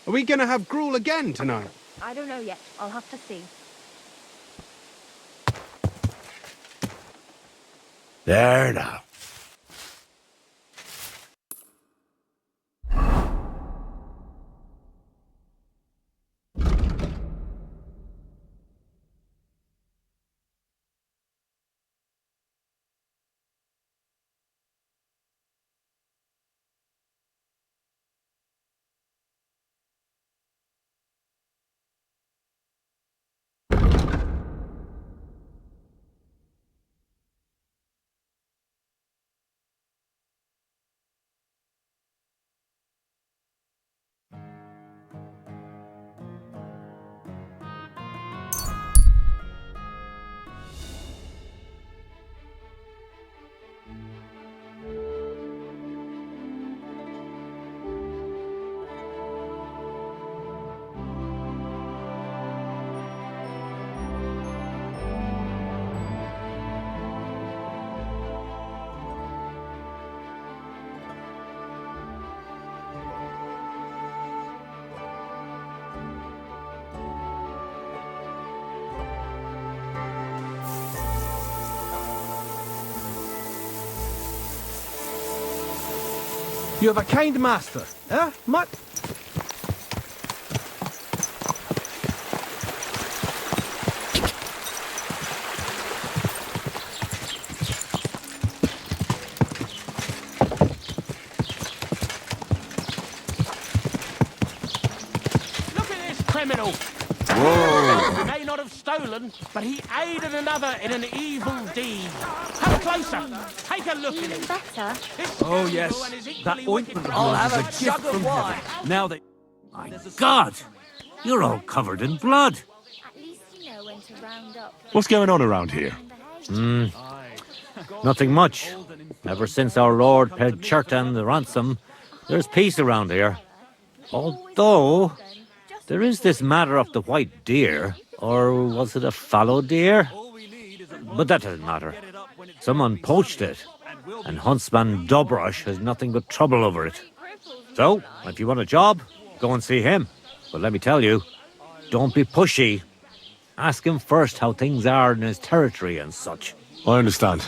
Are we gonna have gruel again tonight? I don't know yet. I'll have to see. There now. You have a kind master, eh? Mutt? Look at this criminal! Whoa! He may not have stolen, but he aided another in an evil deed. Come closer. Take a look at Feeling him. better? This Oh, scoundrel yes. and his That equally wicked ointment of brother. yours is a gift from heaven. Now that... My God! You're all covered in blood. At least you know when to round up. What's going on around here? Nothing much. Ever since our Lord paid Chertan the ransom, there's peace around here. Although, there is this matter of the white deer. Or was it a fallow deer? But that doesn't matter. Someone poached it, and Huntsman Dobrush has nothing but trouble over it. So, if you want a job, go and see him. But let me tell you, don't be pushy. Ask him first how things are in his territory and such. I understand.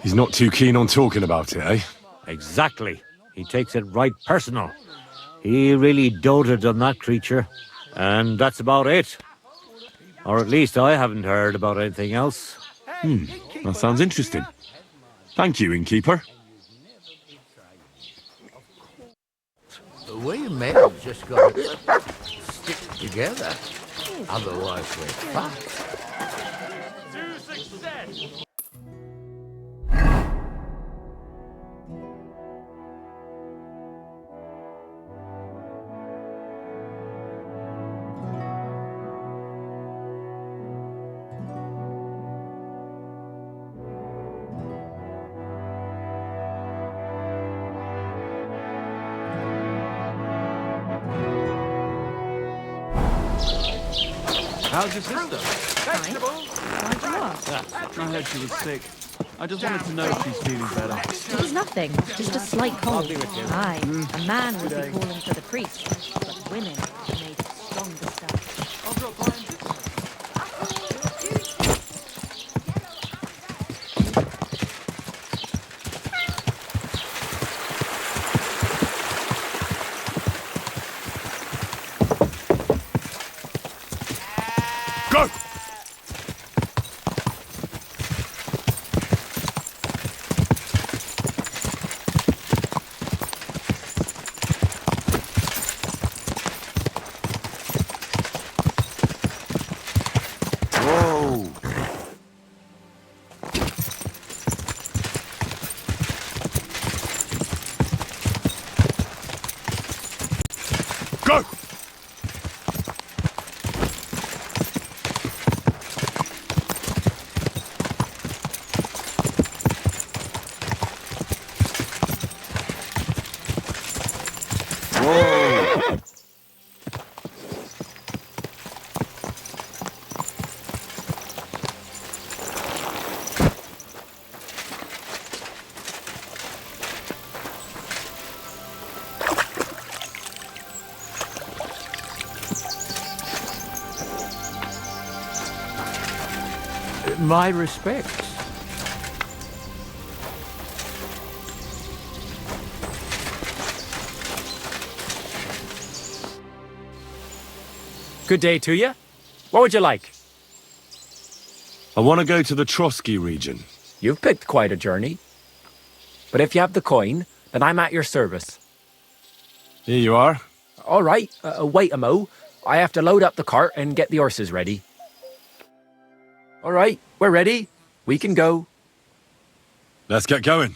He's not too keen on talking about it, eh? Exactly. He takes it right personal. He really doted on that creature. And that's about it. Or at least I haven't heard about anything else. That sounds interesting. Thank you, innkeeper. We men just got to stick together. Otherwise we're fucked. To success! How's your sister? Vegetables! Why'd you ask? I heard she was sick. I just wanted to know if she's feeling better. It was nothing, just a slight cold. Aye, a man would be calling for the priest, but women are made of stronger stuff. I'll drop by and... Go! Whoa! Go! Whoa! My respects. Good day to you. What would you like? I want to go to the TROSKY region. You've picked quite a journey. But if you have the coin, then I'm at your service. Here you are. All right, wait a mo. I have to load up the cart and get the horses ready. All right, we're ready. We can go. Let's get going.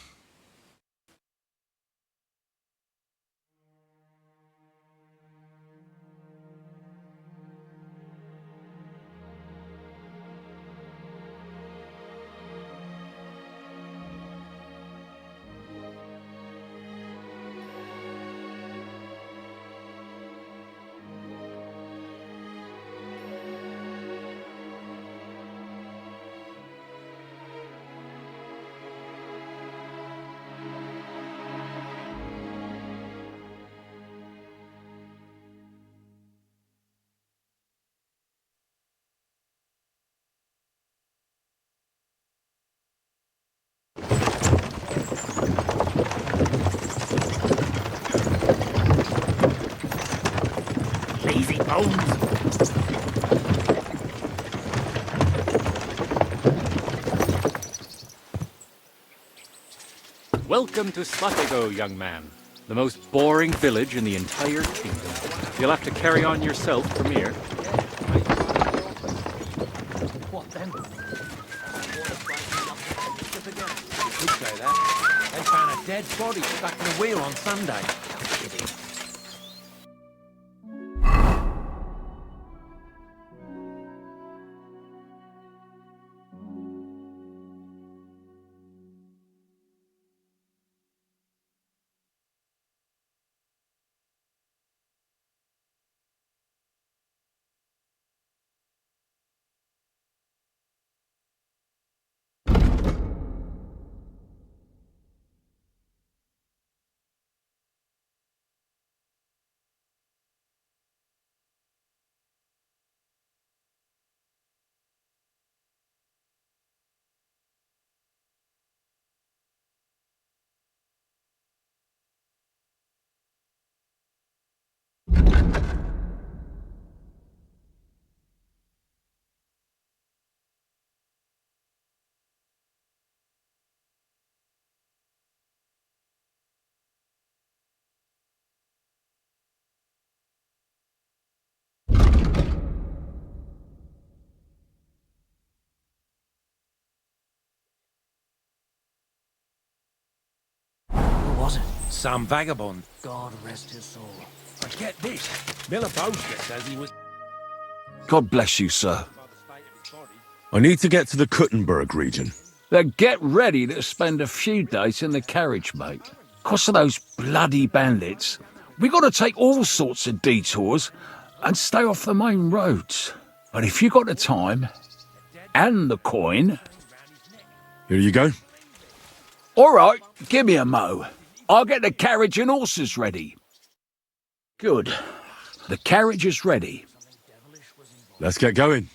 Lazy bones. Welcome to Slatego, young man. The most boring village in the entire kingdom. You'll have to carry on yourself from here. What then? Could say that. They found a dead body stuck in a wheel on Sunday. Who was it? Some vagabond. God rest his soul. But get this. Miller Bosker says he was... God bless you, sir. I need to get to the Kuttenberg region. Then get ready to spend a few days in the carriage, mate. 'Cause of those bloody bandits, we got to take all sorts of detours and stay off the main roads. But if you got the time and the coin... Here you go. All right, give me a mo. I'll get the carriage and horses ready. Good. The carriage is ready. Let's get going.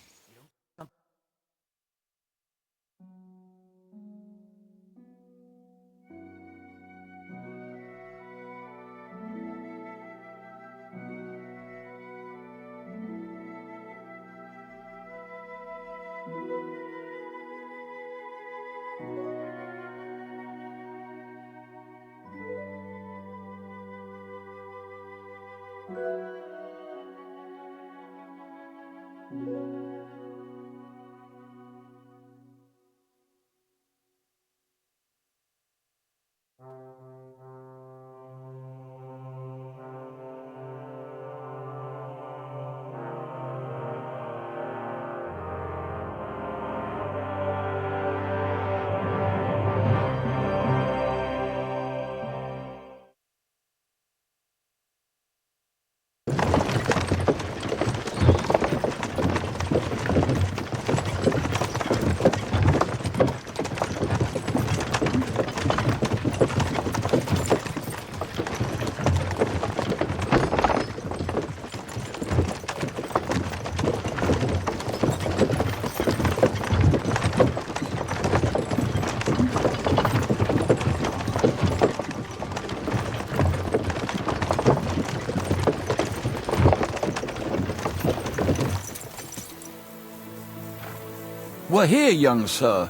We're here, young sir.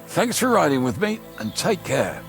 Thanks for riding with me, and take care.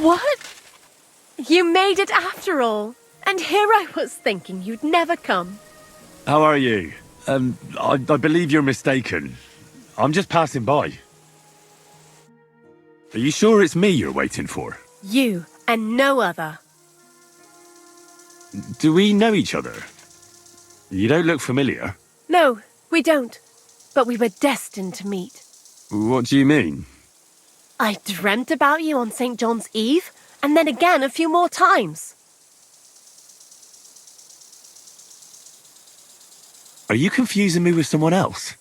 What? You made it after all. And here I was thinking you'd never come. How are you? I believe you're mistaken. I'm just passing by. Are you sure it's me you're waiting for? You and no other. Do we know each other? You don't look familiar. No, we don't. But we were destined to meet. What do you mean? I dreamt about you on St. John's Eve, and then again a few more times. Are you confusing me with someone else?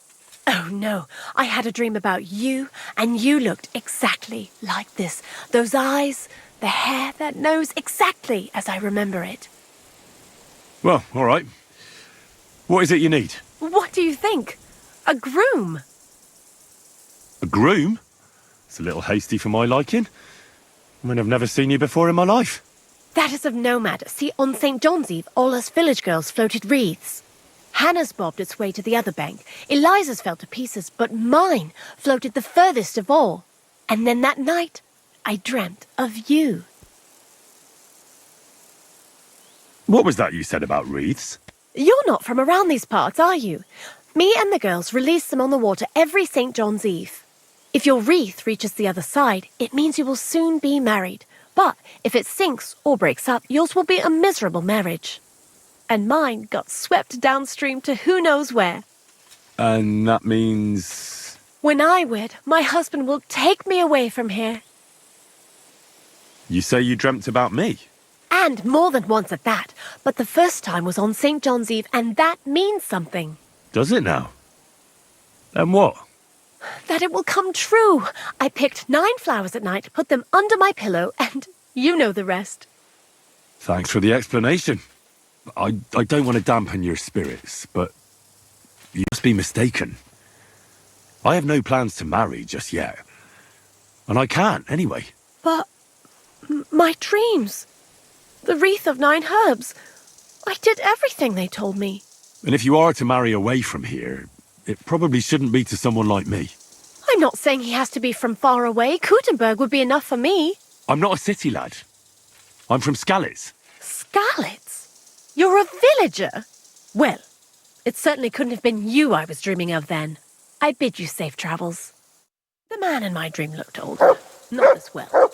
Oh no, I had a dream about you, and you looked exactly like this. Those eyes, the hair, that nose, exactly as I remember it. Well, all right. What is it you need? What do you think? A groom? A groom? It's a little hasty for my liking. I mean, I've never seen you before in my life. That is of no matter. See, on St. John's Eve, all us village girls floated wreaths. Hannah's bobbed its way to the other bank. Eliza's fell to pieces, but mine floated the furthest of all. And then that night, I dreamt of you. What was that you said about wreaths? You're not from around these parts, are you? Me and the girls release them on the water every St. John's Eve. If your wreath reaches the other side, it means you will soon be married. But if it sinks or breaks up, yours will be a miserable marriage. And mine got swept downstream to who knows where. And that means... When I wed, my husband will take me away from here. You say you dreamt about me? And more than once at that. But the first time was on St. John's Eve, and that means something. Does it now? And what? That it will come true. I picked 9 flowers at night, put them under my pillow, and you know the rest. Thanks for the explanation. I don't want to dampen your spirits, but you must be mistaken. I have no plans to marry just yet. And I can't, anyway. But my dreams. The wreath of 9 herbs. I did everything they told me. And if you are to marry away from here, it probably shouldn't be to someone like me. I'm not saying he has to be from far away. Kuttenberg would be enough for me. I'm not a city lad. I'm from Skalitz. Skalitz? You're a villager? Well, it certainly couldn't have been you I was dreaming of then. I bid you safe travels. The man in my dream looked older. Not as well.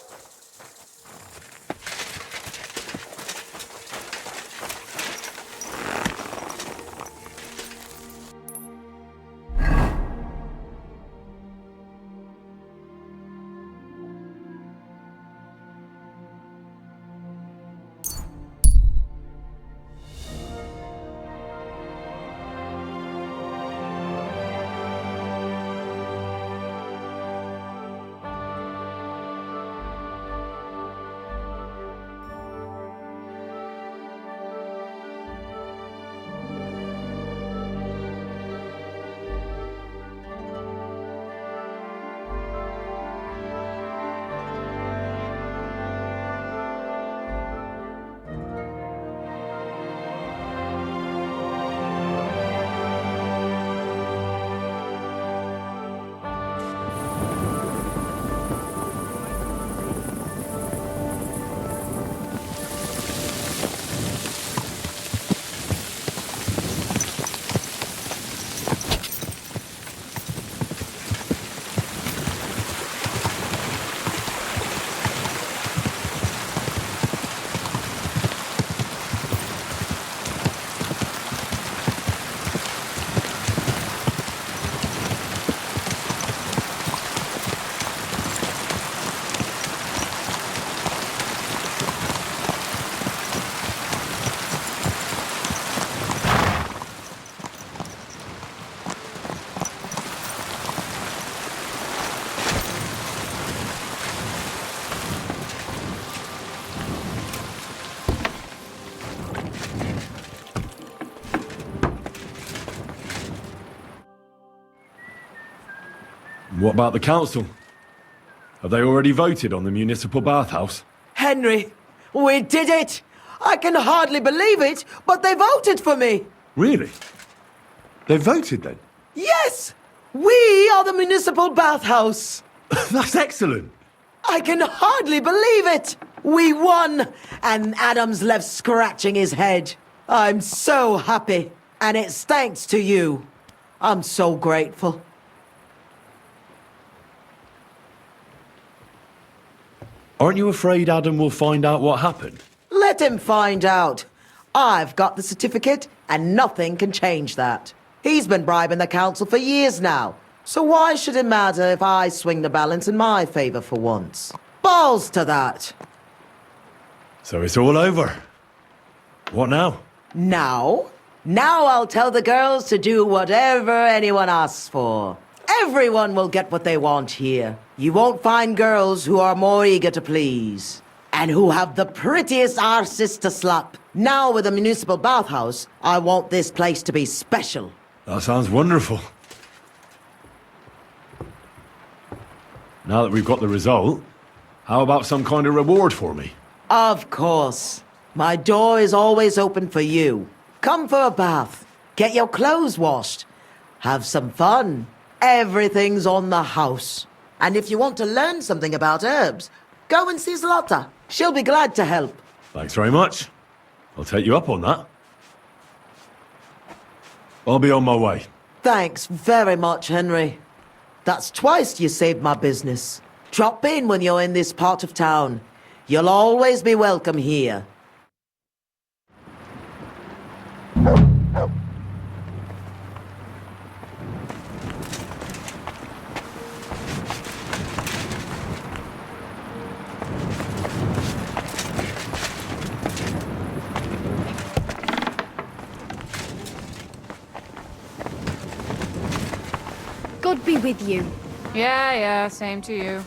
What about the council? Have they already voted on the municipal bathhouse? Henry, we did it! I can hardly believe it, but they voted for me! Really? They voted then? Yes! We are the municipal bathhouse! That's excellent! I can hardly believe it! We won! And Adam's left scratching his head. I'm so happy. And it's thanks to you. I'm so grateful. Aren't you afraid Adam will find out what happened? Let him find out. I've got the certificate, and nothing can change that. He's been bribing the council for years now. So why should it matter if I swing the balance in my favor for once? Balls to that. So it's all over. What now? Now I'll tell the girls to do whatever anyone asks for. Everyone will get what they want here. You won't find girls who are more eager to please. And who have the prettiest arses to slap. Now with the municipal bathhouse, I want this place to be special. That sounds wonderful. Now that we've got the result, how about some kind of reward for me? Of course. My door is always open for you. Come for a bath. Get your clothes washed. Have some fun. Everything's on the house. And if you want to learn something about herbs, go and see Zlata. She'll be glad to help. Thanks very much. I'll take you up on that. I'll be on my way. Thanks very much, Henry. That's twice you saved my business. Drop in when you're in this part of town. You'll always be welcome here. God be with you. Yeah, same to you.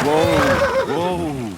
Whoa!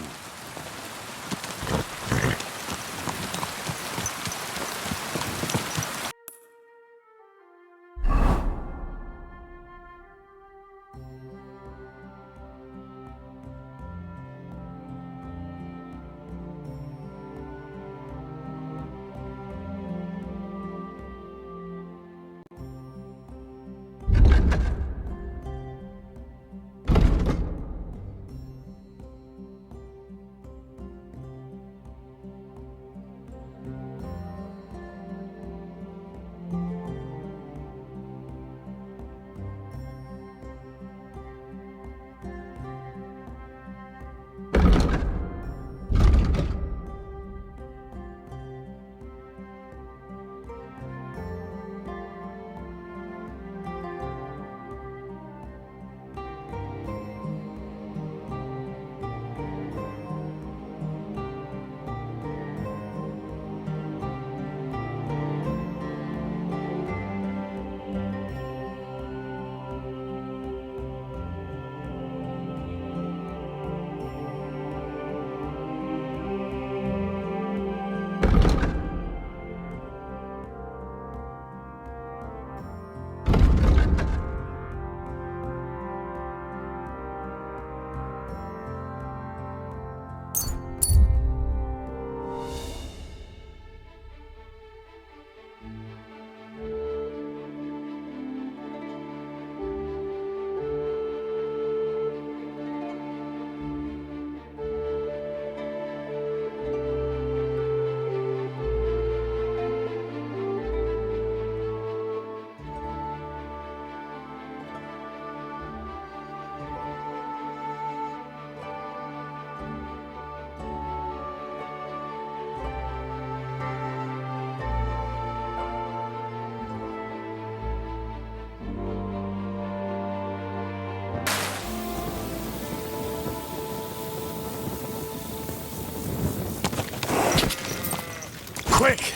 Quick!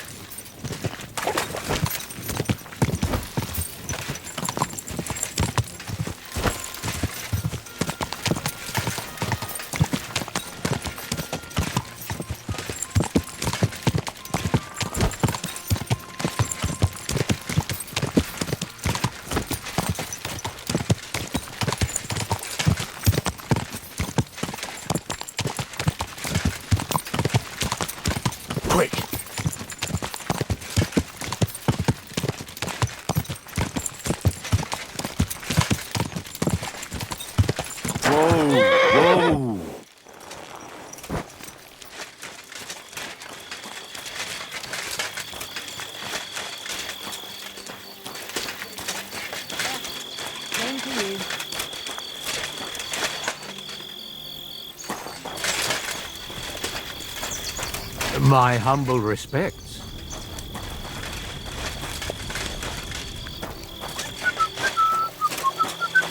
Quick! Whoa! Same to you. My humble respects.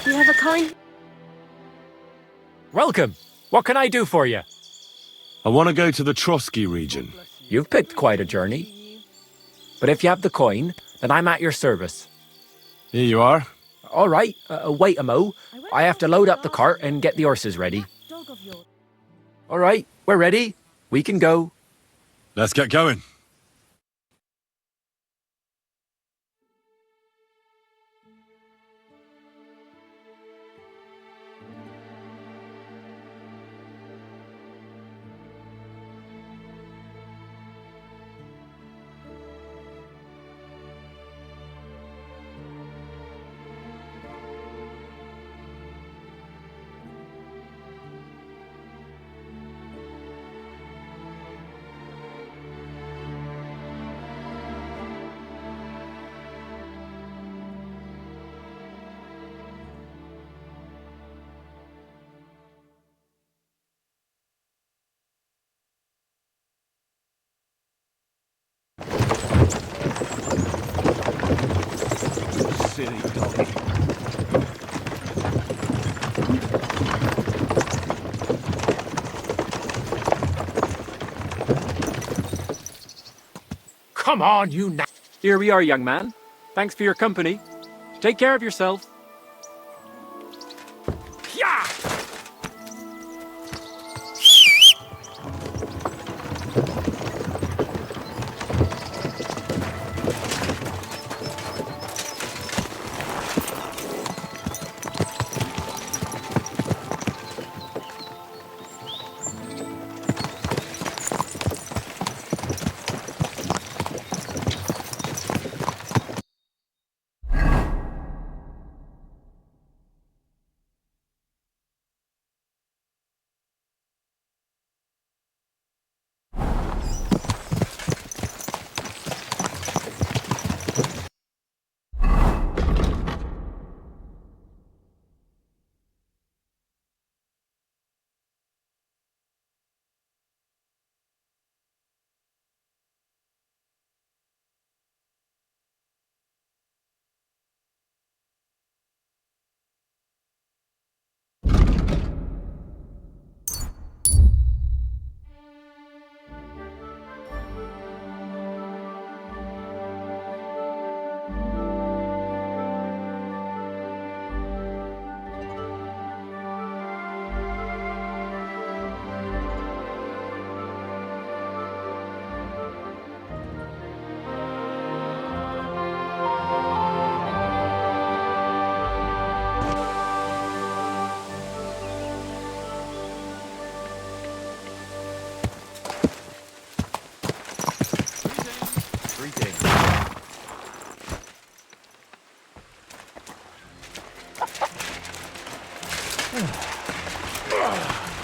You have a kind... Welcome. What can I do for you? I want to go to the TROSKY region. You've picked quite a journey. But if you have the coin, then I'm at your service. Here you are. All right, wait a mo. I have to load up the cart and get the horses ready. All right, we're ready. We can go. Let's get going. Silly dog. Come on, you Here we are, young man. Thanks for your company. Take care of yourself. Yeah!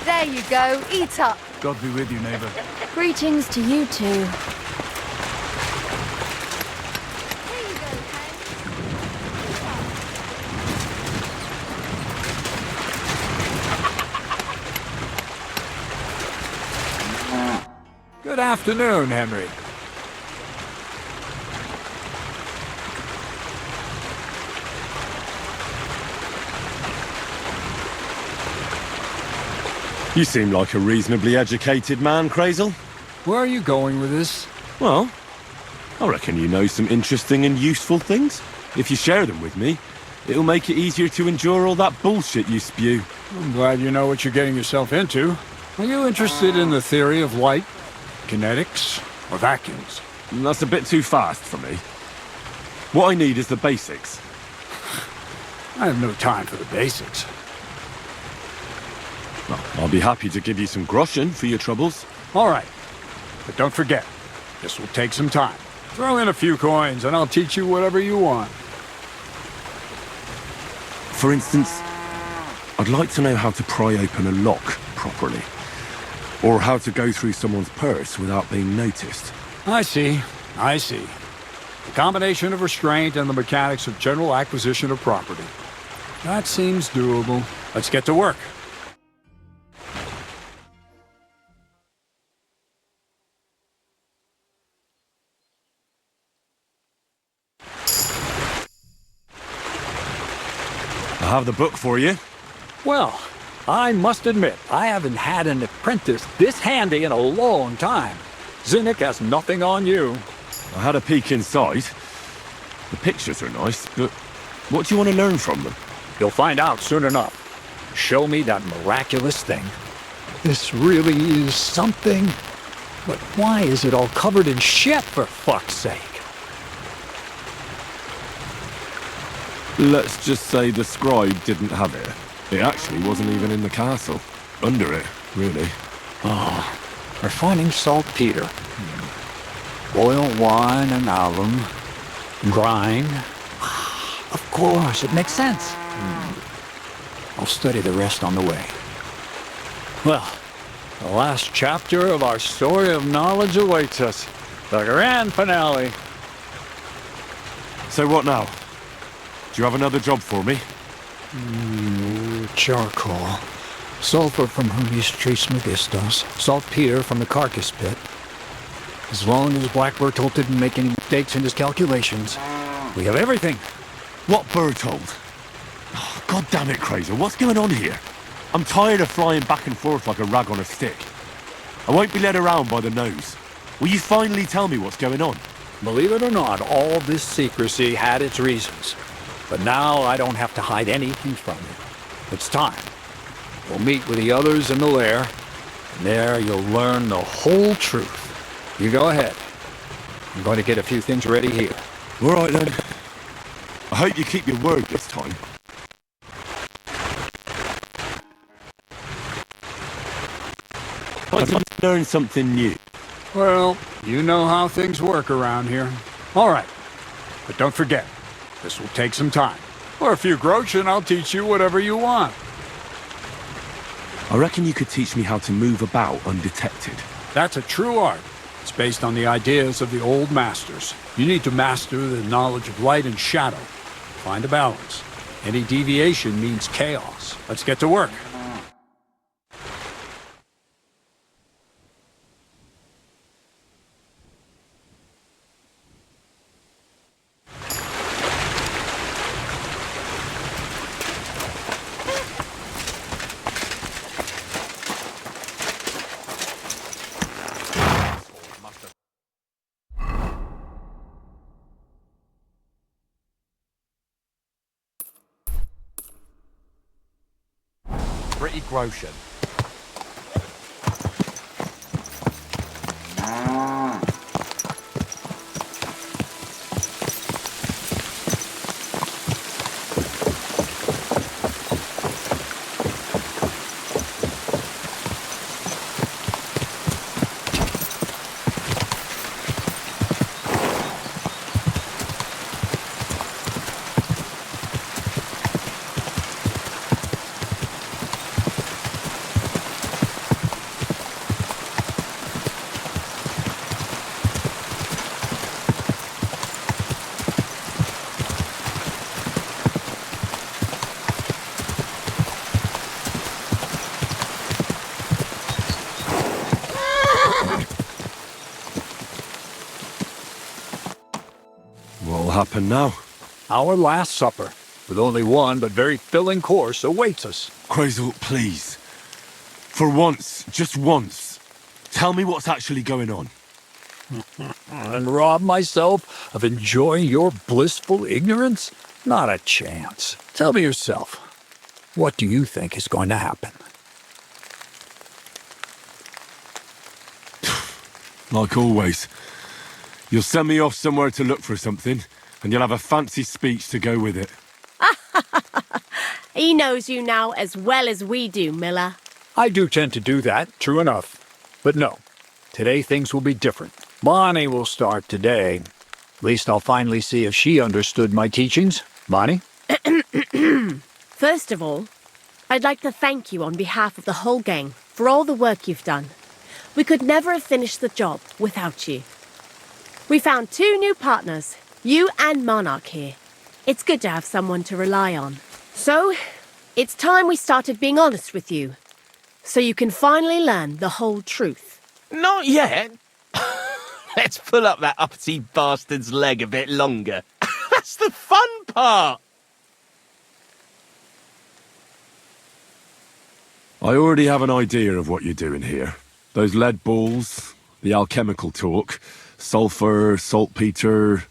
There you go. Eat up. God be with you, neighbour. Greetings to you too. Good afternoon, Henry. You seem like a reasonably educated man, Crazel. Where are you going with this? Well, I reckon you know some interesting and useful things. If you share them with me, it'll make it easier to endure all that bullshit you spew. I'm glad you know what you're getting yourself into. Are you interested in the theory of light, kinetics, or vacuums? That's a bit too fast for me. What I need is the basics. I have no time for the basics. Well, I'll be happy to give you some groschen for your troubles. All right. But don't forget, this will take some time. Throw in a few coins and I'll teach you whatever you want. For instance, I'd like to know how to pry open a lock properly. Or how to go through someone's purse without being noticed. I see. The combination of restraint and the mechanics of general acquisition of property. That seems doable. Let's get to work. I have the book for you. Well, I must admit, I haven't had an apprentice this handy in a long time. Zinnik has nothing on you. I had a peek inside. The pictures are nice, but what do you want to learn from them? You'll find out soon enough. Show me that miraculous thing. This really is something. But why is it all covered in shit, for fuck's sake? Let's just say the scribe didn't have it. It actually wasn't even in the castle. Under it, really. Oh, we're finding saltpeter. Boiled wine and alum. Grind. Of course, it makes sense. I'll study the rest on the way. Well, the last chapter of our story of knowledge awaits us. The grand finale. So what now? Do you have another job for me? Charcoal. Sulfur from Hermes Trismegistos. Saltpeter from the carcass pit. As long as Black Bertolt didn't make any mistakes in his calculations, we have everything. What Bertolt? Oh, God damn it, Kraser, what's going on here? I'm tired of flying back and forth like a rag on a stick. I won't be led around by the nose. Will you finally tell me what's going on? Believe it or not, all this secrecy had its reasons. But now I don't have to hide anything from you. It's time. We'll meet with the others in the lair, and there you'll learn the whole truth. You go ahead. I'm going to get a few things ready here. All right, then. I hope you keep your word this time. I've learned something new. Well, you know how things work around here. All right. But don't forget, this will take some time. For a few groschen and I'll teach you whatever you want. I reckon you could teach me how to move about undetected. That's a true art. It's based on the ideas of the old masters. You need to master the knowledge of light and shadow. Find a balance. Any deviation means chaos. Let's get to work. Pretty groschen. What'll happen now? Our last supper, with only one but very filling course, awaits us. Krazel, please. For once, just once, tell me what's actually going on. And rob myself of enjoying your blissful ignorance? Not a chance. Tell me yourself, what do you think is going to happen? Like always. You'll send me off somewhere to look for something, and you'll have a fancy speech to go with it. He knows you now as well as we do, Miller. I do tend to do that, true enough. But no, today things will be different. Bonnie will start today. At least I'll finally see if she understood my teachings. Bonnie? First of all, I'd like to thank you on behalf of the whole gang for all the work you've done. We could never have finished the job without you. We found 2 new partners, you and Monarch here. It's good to have someone to rely on. So, it's time we started being honest with you, so you can finally learn the whole truth. Not yet. Let's pull up that uppity bastard's leg a bit longer. That's the fun part. I already have an idea of what you're doing here. Those lead balls, the alchemical talk, sulfur, saltpeter.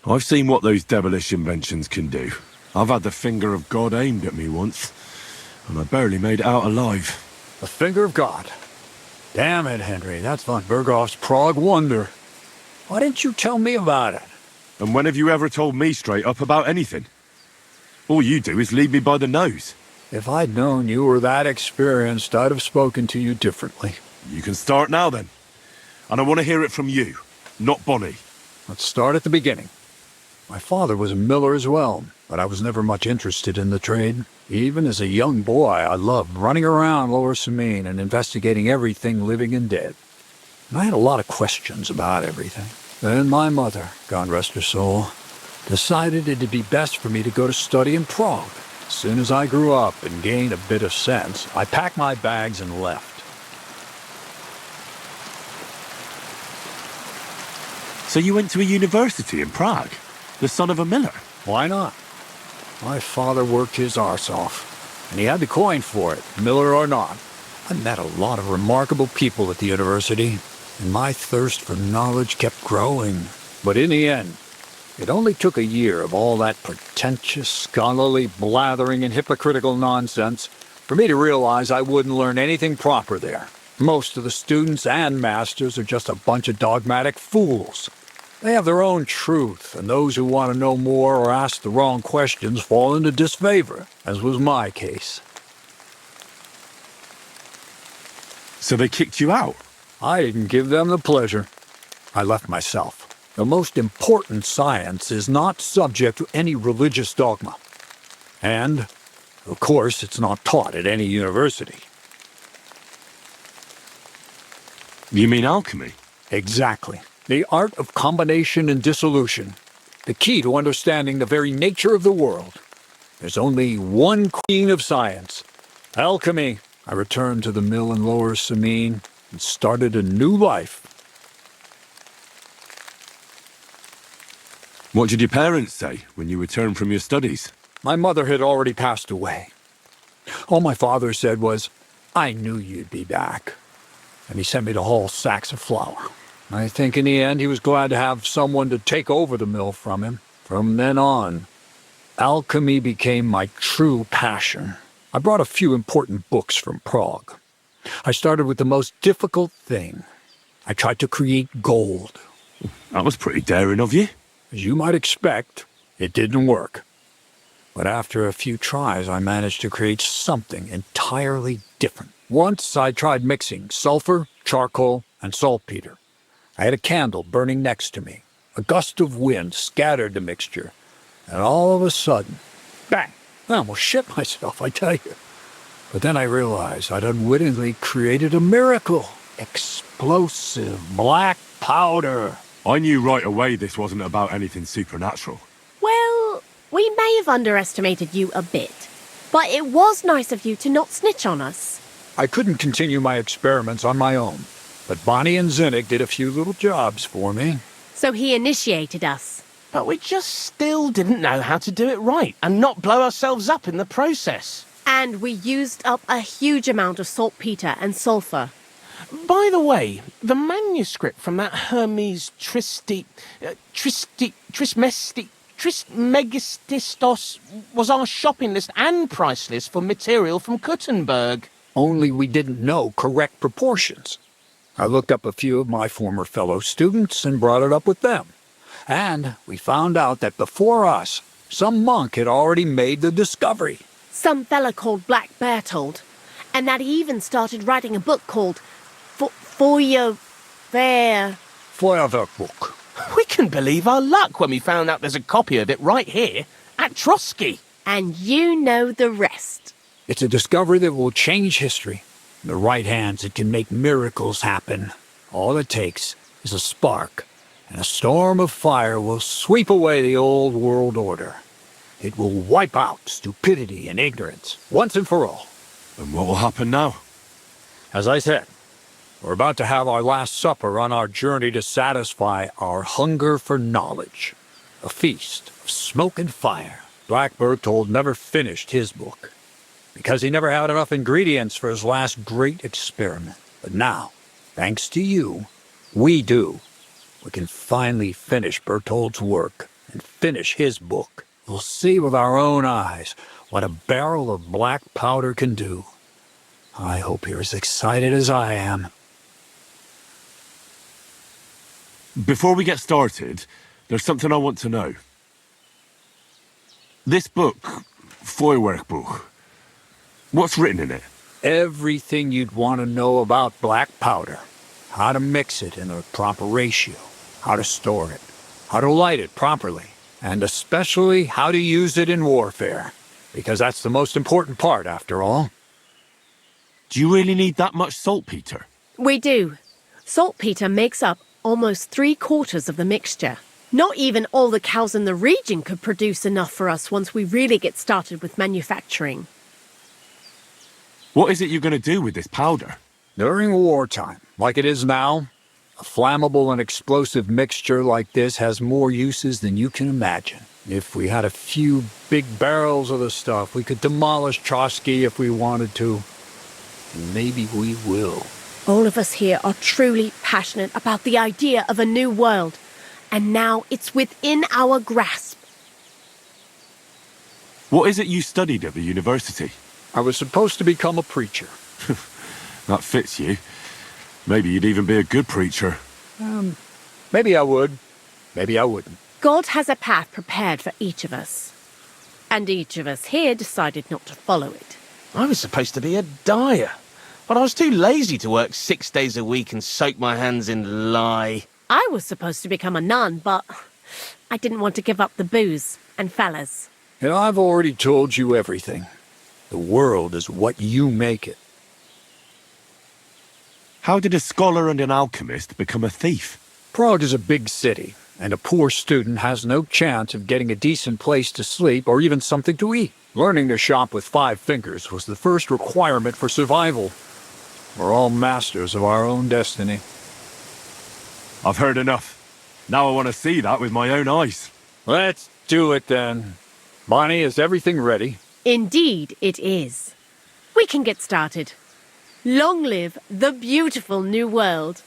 I've seen what those devilish inventions can do. I've had the finger of God aimed at me once, and I barely made it out alive. The finger of God. Damn it, Henry, that's von Berghoff's Prague wonder. Why didn't you tell me about it? And when have you ever told me straight up about anything? All you do is lead me by the nose. If I'd known you were that experienced, I'd have spoken to you differently. You can start now, then. And I want to hear it from you, not Bonnie. Let's start at the beginning. My father was a miller as well, but I was never much interested in the trade. Even as a young boy, I loved running around Lower Samine and investigating everything living and dead. And I had a lot of questions about everything. Then my mother, God rest her soul, decided it'd be best for me to go to study in Prague. As soon as I grew up and gained a bit of sense, I packed my bags and left. So you went to a university in Prague? The son of a miller? Why not? My father worked his arse off, and he had the coin for it, miller or not. I met a lot of remarkable people at the university, and my thirst for knowledge kept growing. But in the end, it only took a year of all that pretentious, scholarly blathering and hypocritical nonsense for me to realize I wouldn't learn anything proper there. Most of the students and masters are just a bunch of dogmatic fools. They have their own truth, and those who want to know more or ask the wrong questions fall into disfavor, as was my case. So they kicked you out? I didn't give them the pleasure. I left myself. The most important science is not subject to any religious dogma. And, of course, it's not taught at any university. You mean alchemy? Exactly. The art of combination and dissolution. The key to understanding the very nature of the world. There's only one queen of science. Alchemy. I returned to the mill in Lower Samine and started a new life. What did your parents say when you returned from your studies? My mother had already passed away. All my father said was, "I knew you'd be back." And he sent me to haul sacks of flour. I think in the end he was glad to have someone to take over the mill from him. From then on, alchemy became my true passion. I brought a few important books from Prague. I started with the most difficult thing. I tried to create gold. That was pretty daring of you. As you might expect, it didn't work. But after a few tries, I managed to create something entirely different. Once I tried mixing sulfur, charcoal, and saltpeter. I had a candle burning next to me. A gust of wind scattered the mixture, and all of a sudden, bang! I almost shit myself, I tell you. But then I realized I'd unwittingly created a miracle. Explosive black powder. I knew right away this wasn't about anything supernatural. Well, we may have underestimated you a bit, but it was nice of you to not snitch on us. I couldn't continue my experiments on my own, but Bonnie and Zinnik did a few little jobs for me. So he initiated us. But we just still didn't know how to do it right and not blow ourselves up in the process. And we used up a huge amount of saltpeter and sulfur. By the way, the manuscript from that Hermes Trismegistos was our shopping list and price list for material from Kuttenberg. Only we didn't know correct proportions. I looked up a few of my former fellow students and brought it up with them. And we found out that before us, some monk had already made the discovery. Some fella called Black Bertold. And that he even started writing a book called Feuerwerkbuch. We couldn't believe our luck when we found out there's a copy of it right here at TROSKY. And you know the rest. It's a discovery that will change history. In the right hands, it can make miracles happen. All it takes is a spark, and a storm of fire will sweep away the old world order. It will wipe out stupidity and ignorance, once and for all. And what will happen now? As I said, we're about to have our last supper on our journey to satisfy our hunger for knowledge. A feast of smoke and fire. Black Bertold never finished his book, because he never had enough ingredients for his last great experiment. But now, thanks to you, we do. We can finally finish Bertold's work and finish his book. We'll see with our own eyes what a barrel of black powder can do. I hope you're as excited as I am. Before we get started, there's something I want to know. This book, Feuerwerkbuch, what's written in it? Everything you'd want to know about black powder. How to mix it in a proper ratio. How to store it. How to light it properly. And especially how to use it in warfare. Because that's the most important part, after all. Do you really need that much saltpeter? We do. Saltpeter makes up almost 3/4 of the mixture. Not even all the cows in the region could produce enough for us once we really get started with manufacturing. What is it you're going to do with this powder? During wartime, like it is now, a flammable and explosive mixture like this has more uses than you can imagine. If we had a few big barrels of the stuff, we could demolish TROSKY if we wanted to. And maybe we will. All of us here are truly passionate about the idea of a new world. And now it's within our grasp. What is it you studied at the university? I was supposed to become a preacher. That fits you. Maybe you'd even be a good preacher. Maybe I would. Maybe I wouldn't. God has a path prepared for each of us. And each of us here decided not to follow it. I was supposed to be a dyer, but I was too lazy to work 6 days a week and soak my hands in lye. I was supposed to become a nun, but I didn't want to give up the booze and fellas. And I've already told you everything. The world is what you make it. How did a scholar and an alchemist become a thief? Prague is a big city, and a poor student has no chance of getting a decent place to sleep or even something to eat. Learning to shop with 5 fingers was the first requirement for survival. We're all masters of our own destiny. I've heard enough. Now I want to see that with my own eyes. Let's do it then. Bonnie, is everything ready? Indeed it is. We can get started. Long live the beautiful new world.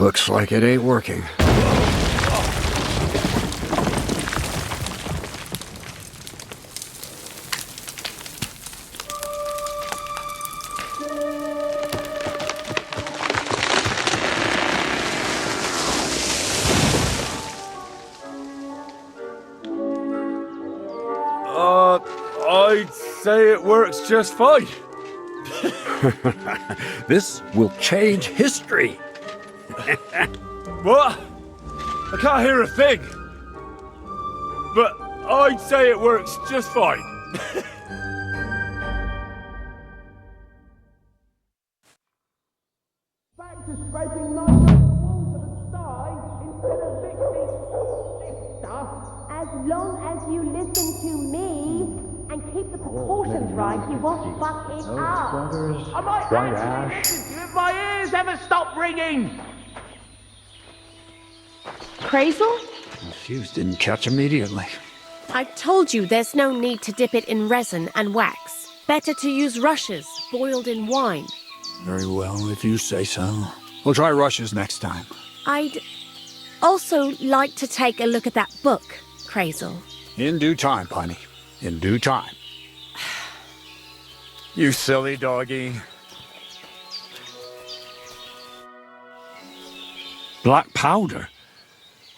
Looks like it ain't working. I'd say it works just fine. This will change history. What? I can't hear a thing. But I'd say it works just fine. Back to scraping nice on the walls of the sty instead of mixing this stuff. As long as you listen to me and keep the proportions right, you won't fuck it up. I might actually listen to you if my ears ever stop ringing. Crazel? The fuse didn't catch immediately. I told you there's no need to dip it in resin and wax. Better to use rushes boiled in wine. Very well, if you say so. We'll try rushes next time. I'd also like to take a look at that book, Crazel. In due time, Piney. In due time. You silly doggy. Black powder?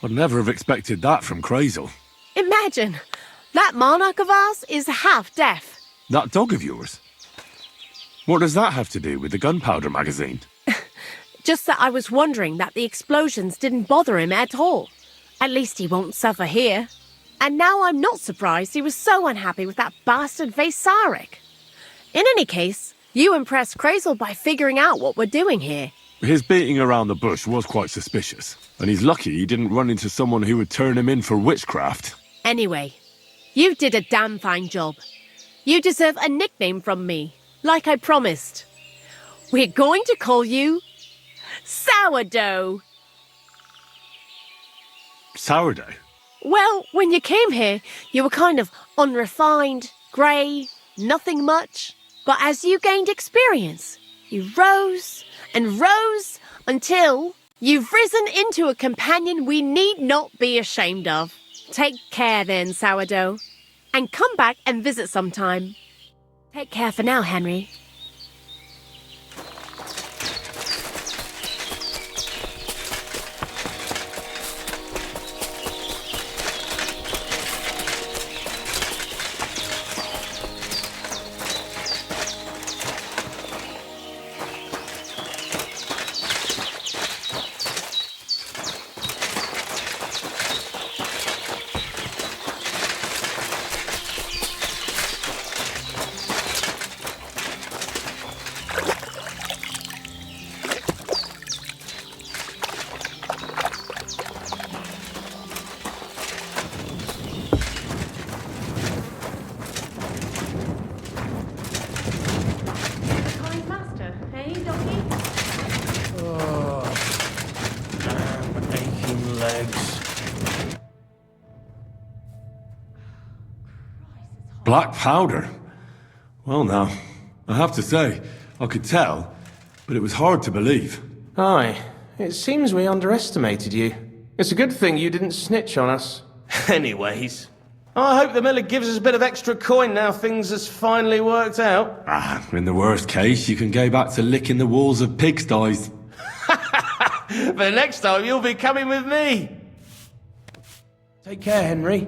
I'd never have expected that from Crazel. Imagine, that monarch of ours is half deaf. That dog of yours? What does that have to do with the gunpowder magazine? Just that I was wondering that the explosions didn't bother him at all. At least he won't suffer here. And now I'm not surprised he was so unhappy with that bastard Vasarik. In any case, you impressed Crazel by figuring out what we're doing here. His beating around the bush was quite suspicious, and he's lucky he didn't run into someone who would turn him in for witchcraft. Anyway, you did a damn fine job. You deserve a nickname from me, like I promised. We're going to call you Sourdough. Sourdough? Well, when you came here, you were kind of unrefined, grey, nothing much. But as you gained experience, you rose and rose until you've risen into a companion we need not be ashamed of. Take care then, Sourdough. And come back and visit sometime. Take care for now, Henry. Black powder? Well now, I have to say, I could tell, but it was hard to believe. Aye, it seems we underestimated you. It's a good thing you didn't snitch on us. Anyways, I hope the miller gives us a bit of extra coin now things has finally worked out. Ah, in the worst case, you can go back to licking the walls of pigsties. But next time you'll be coming with me. Take care, Henry.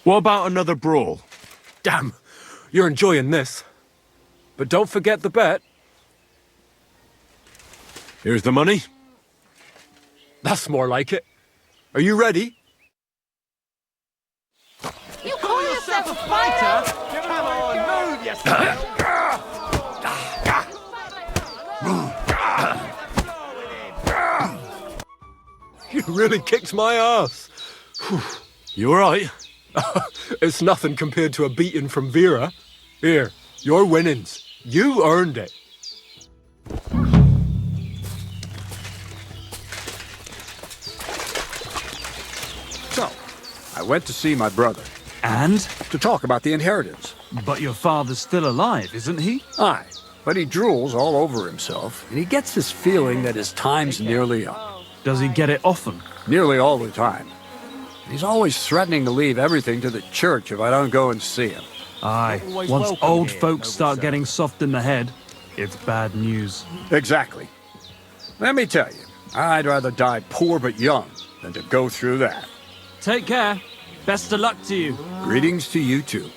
What about another brawl? Damn, you're enjoying this. But don't forget the bet. Here's the money. That's more like it. Are you ready? You call yourself a fighter? Come on, move yourself! You really kicked my ass. You alright? It's nothing compared to a beating from Vera. Here, your winnings. You earned it. So, I went to see my brother. And? To talk about the inheritance. But your father's still alive, isn't he? Aye, but he drools all over himself, and he gets this feeling that his time's nearly up. Does he get it often? Nearly all the time. He's always threatening to leave everything to the church if I don't go and see him. Aye, once old folks start getting soft in the head, it's bad news. Exactly. Let me tell you, I'd rather die poor but young than to go through that. Take care. Best of luck to you. Greetings to you too.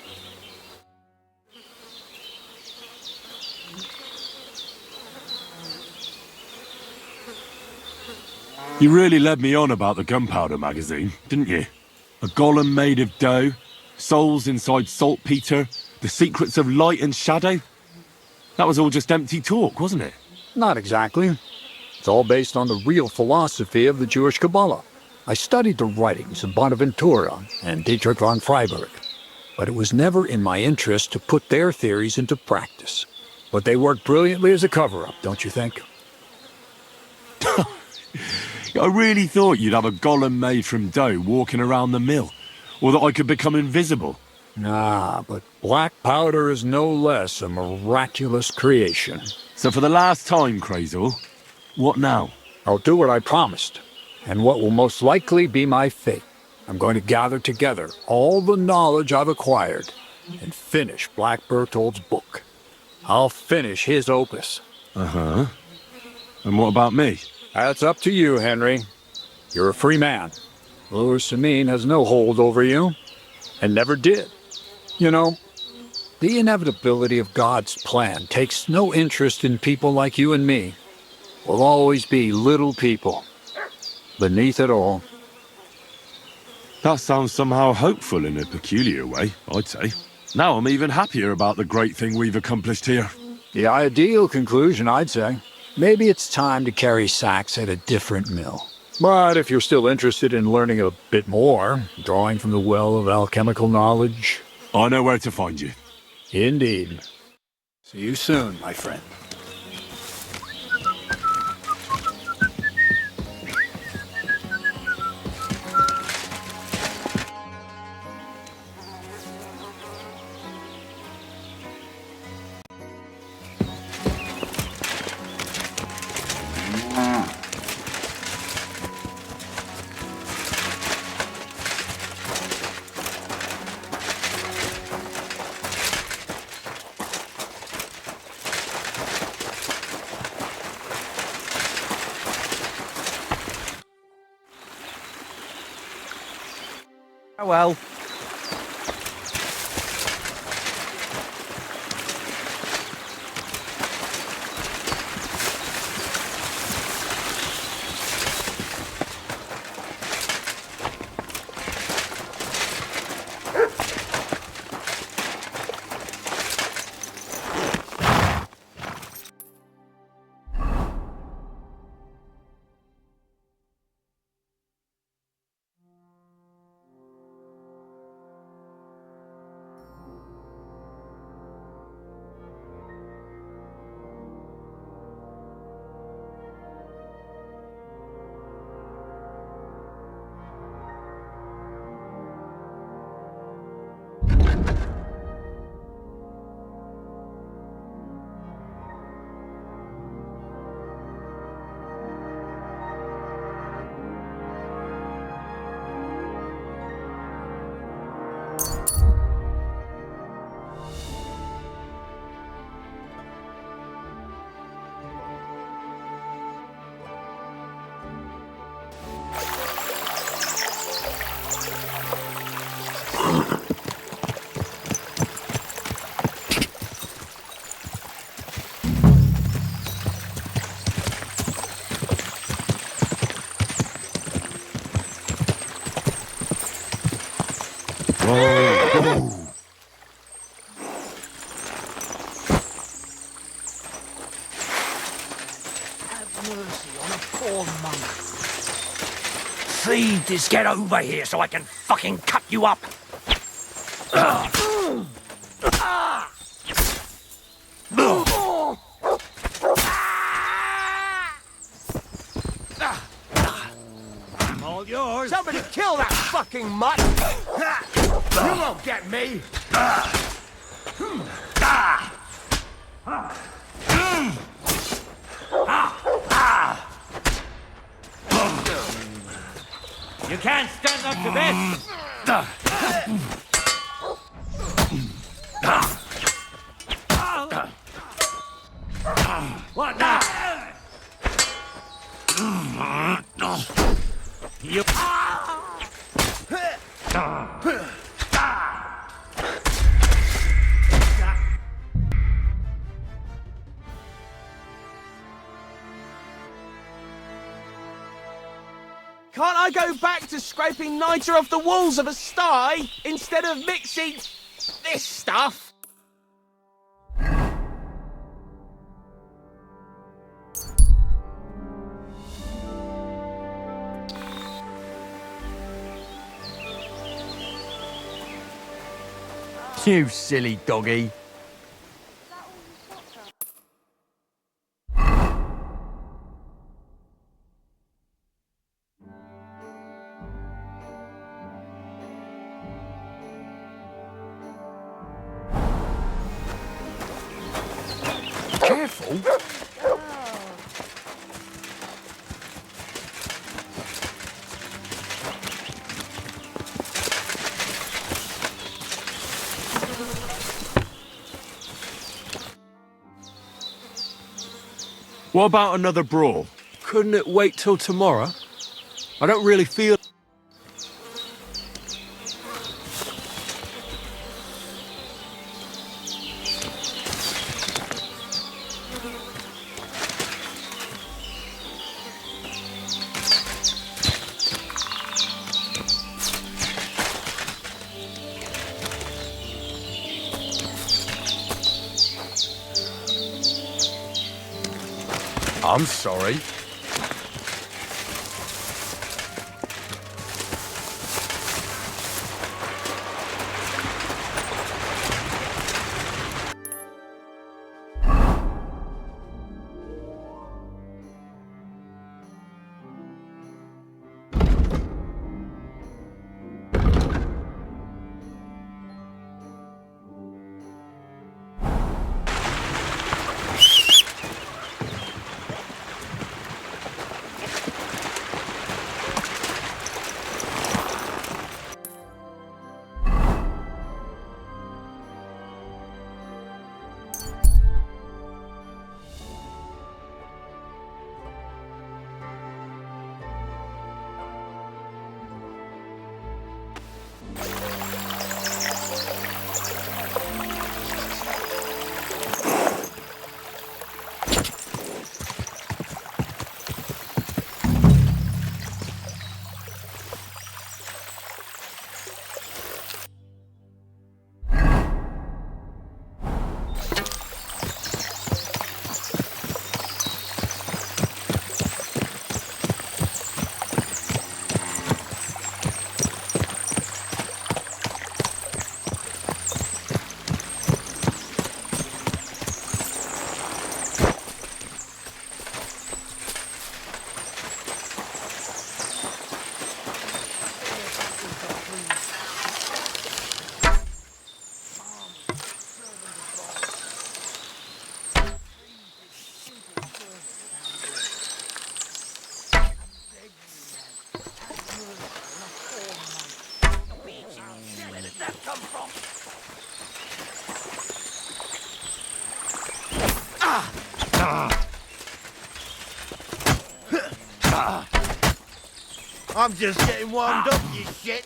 You really led me on about the gunpowder magazine, didn't you? A golem made of dough, souls inside saltpeter, the secrets of light and shadow. That was all just empty talk, wasn't it? Not exactly. It's all based on the real philosophy of the Jewish Kabbalah. I studied the writings of Bonaventura and Dietrich von Freiburg, but it was never in my interest to put their theories into practice. But they work brilliantly as a cover-up, don't you think? I really thought you'd have a golem made from dough walking around the mill, or that I could become invisible. Nah, but black powder is no less a miraculous creation. So for the last time, Crazel, what now? I'll do what I promised, and what will most likely be my fate. I'm going to gather together all the knowledge I've acquired and finish Black Berthold's book. I'll finish his opus. Uh-huh. And what about me? That's up to you, Henry. You're a free man. Lord Samine has no hold over you, and never did. You know, the inevitability of God's plan takes no interest in people like you and me. We'll always be little people, beneath it all. That sounds somehow hopeful in a peculiar way, I'd say. Now I'm even happier about the great thing we've accomplished here. The ideal conclusion, I'd say. Maybe it's time to carry sacks at a different mill. But if you're still interested in learning a bit more, drawing from the well of alchemical knowledge... I know where to find you. Indeed. See you soon, my friend. Well. mercy on a poor monk. Feed this, get over here so I can fucking cut you up. All yours. Somebody kill that fucking mutt! You won't get me! You can't stand up to this. What now? You. Can't I go back to scraping niter off the walls of a sty instead of mixing this stuff? You silly doggy. Careful. What about another brawl? Couldn't it wait till tomorrow? I don't really feel... I'm sorry. I'm just getting warmed up, you shit.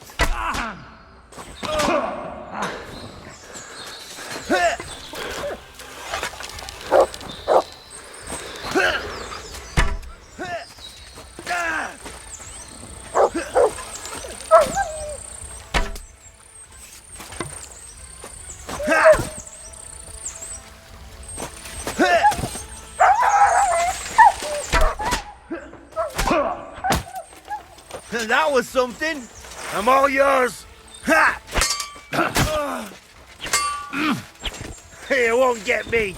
that was something. I'm all yours. Ha! You won't get me.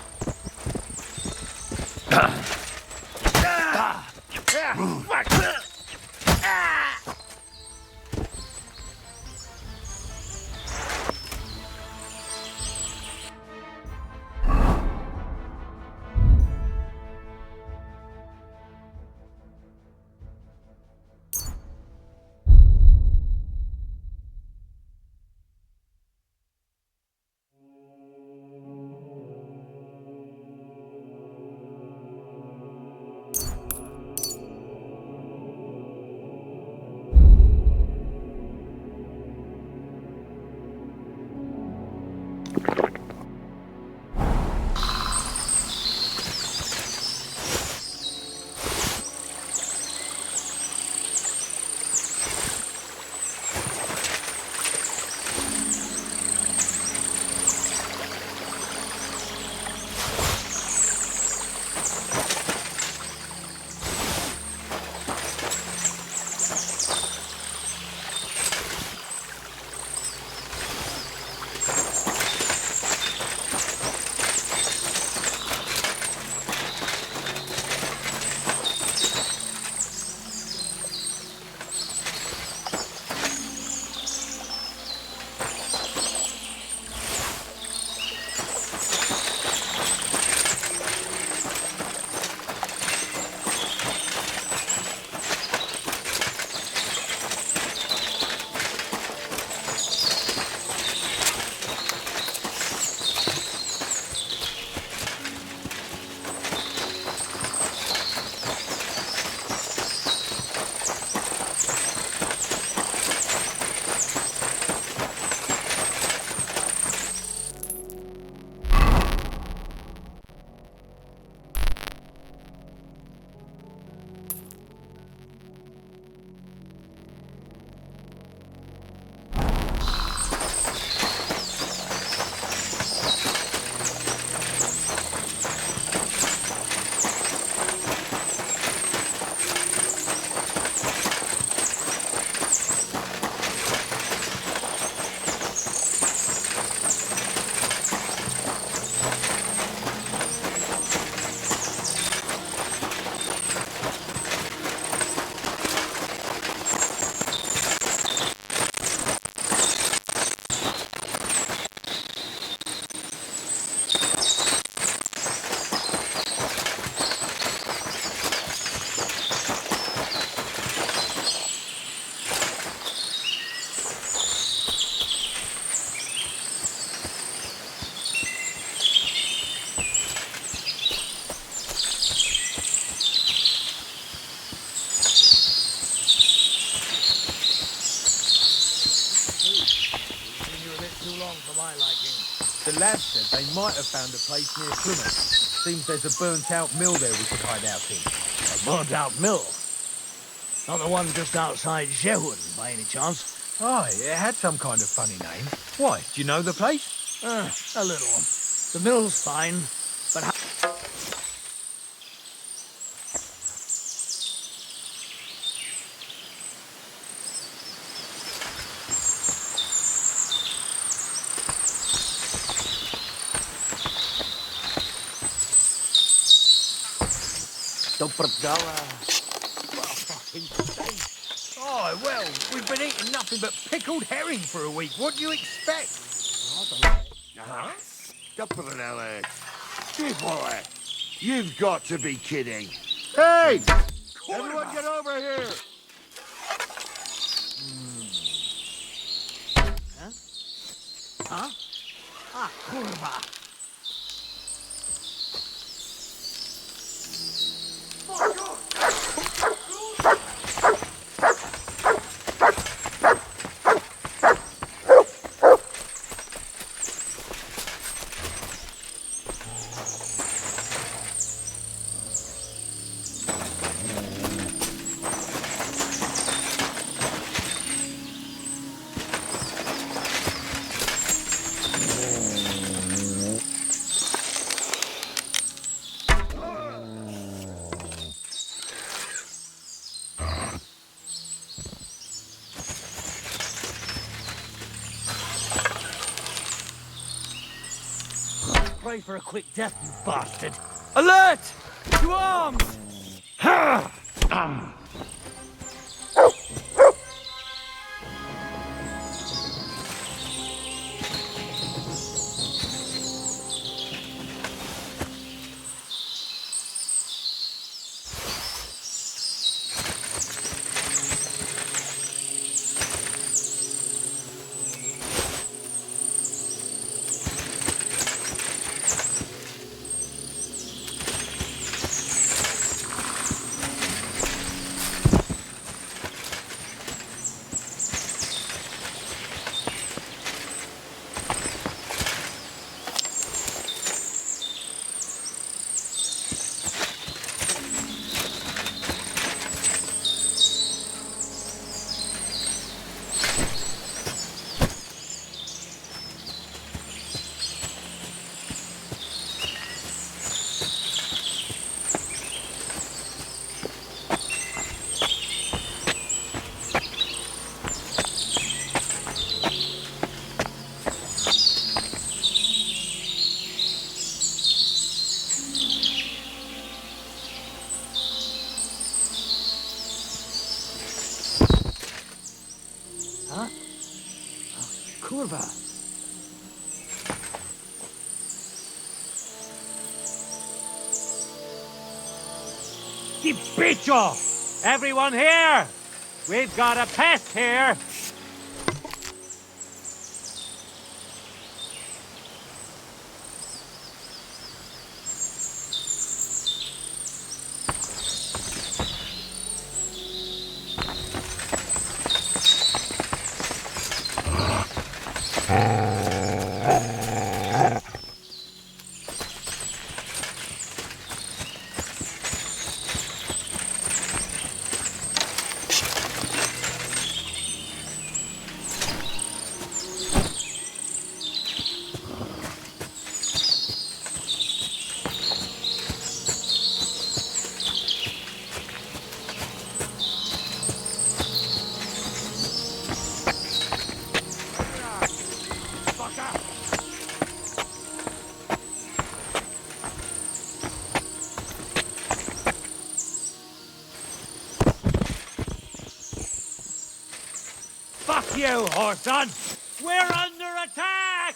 The lads said they might have found a place near Plymouth. Seems there's a burnt-out mill there we could hide out in. A burnt-out mill? Not the one just outside Sherwood, by any chance? Oh, it had some kind of funny name. Why, do you know the place? A little. The mill's fine, but how... Oh, well, we've been eating nothing but pickled herring for a week. What do you expect? Huh? Boy, you've got to be kidding. Hey! Everyone get over here! Huh? Ah, kurwa. pray for a quick death, you bastard. Alert! To arms! Huh? Kurva. Di bicho! Everyone here! We've got a pest here! Fuck you, Horson! We're under attack!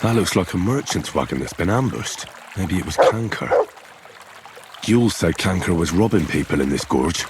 That looks like a merchant's wagon that's been ambushed. Maybe it was Canker. Yule said Canker was robbing people in this gorge.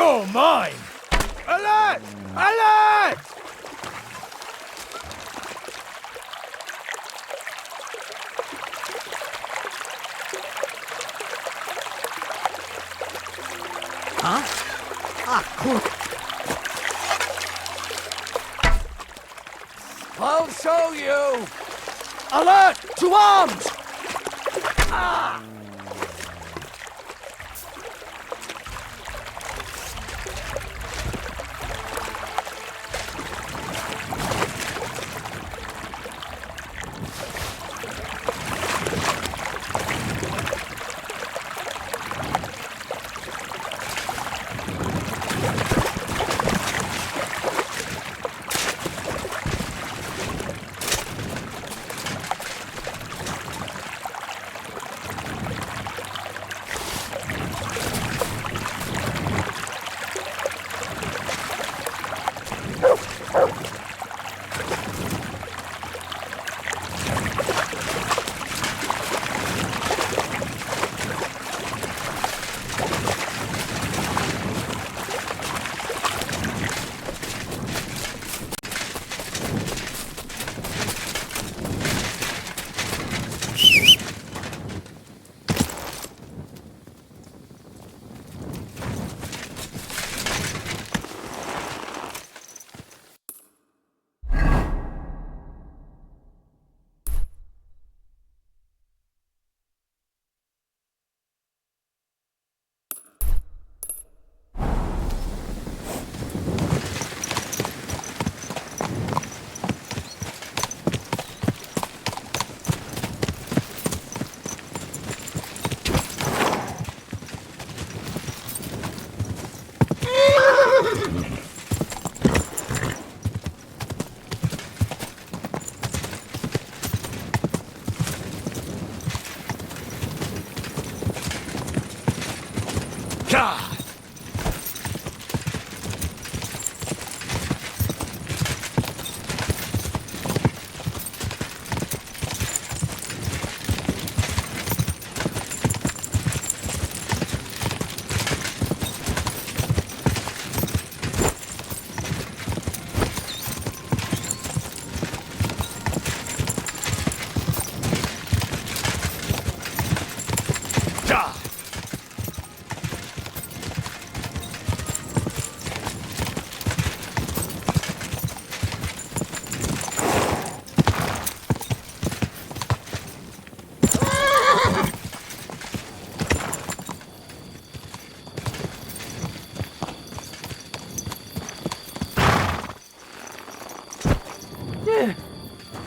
You're mine! Alert! Alert! Huh? Ah, cool. I'll show you! Alert! To arms! Ah!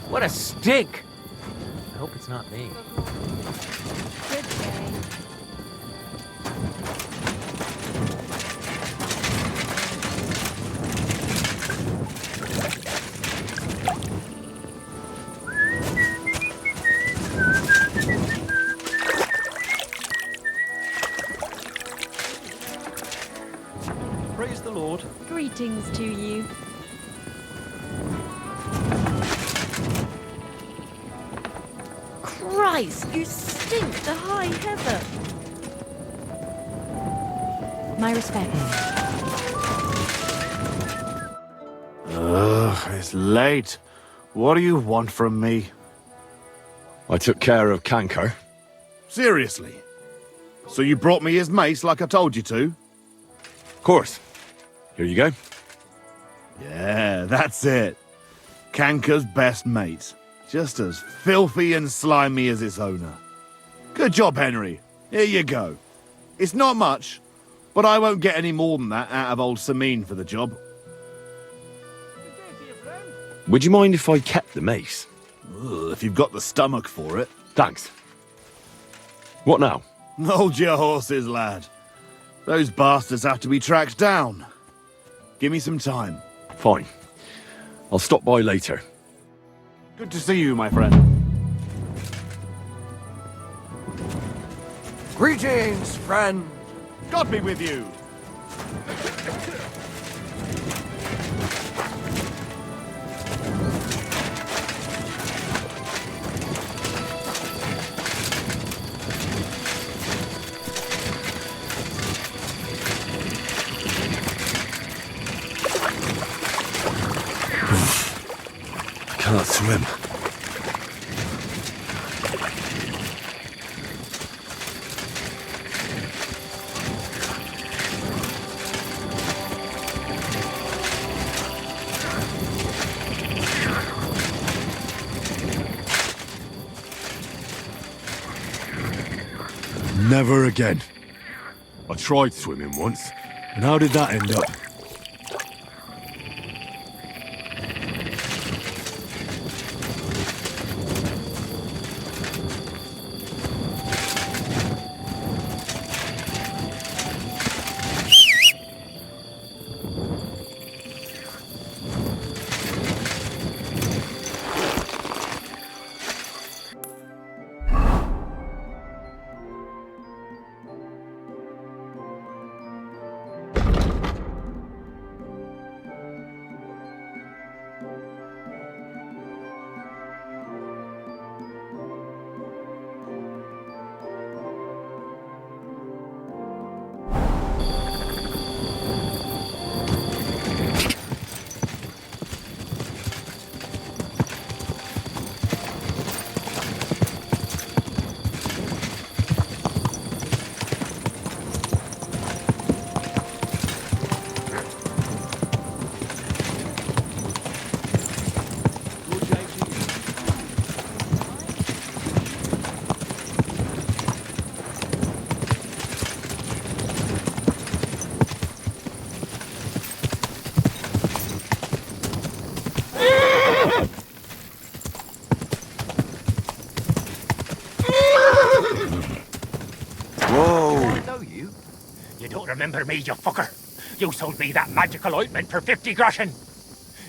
What a stink! I hope it's not me. Good day. Praise the Lord. Greetings to you. Christ, you stink to high heaven. My respects. Ugh, it's late. What do you want from me? I took care of Canker. Seriously? So you brought me his mace like I told you to? Of course. Here you go. Yeah, that's it. Canker's best mate. Just as filthy and slimy as its owner. Good job, Henry. Here you go. It's not much, but I won't get any more than that out of old Sameen for the job. Would you mind if I kept the mace? Ugh, if you've got the stomach for it. Thanks. What now? Hold your horses, lad. Those bastards have to be tracked down. Give me some time. Fine. I'll stop by later. Good to see you, my friend. Greetings, friend. God be with you. can't swim. Never again. I tried swimming once, and how did that end up? You don't remember me, you fucker? You sold me that magical ointment for 50 groschen.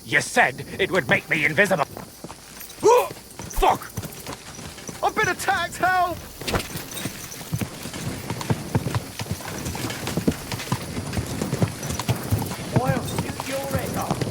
You said it would make me invisible. Fuck! I've been attacked, help! I'll shoot your head off.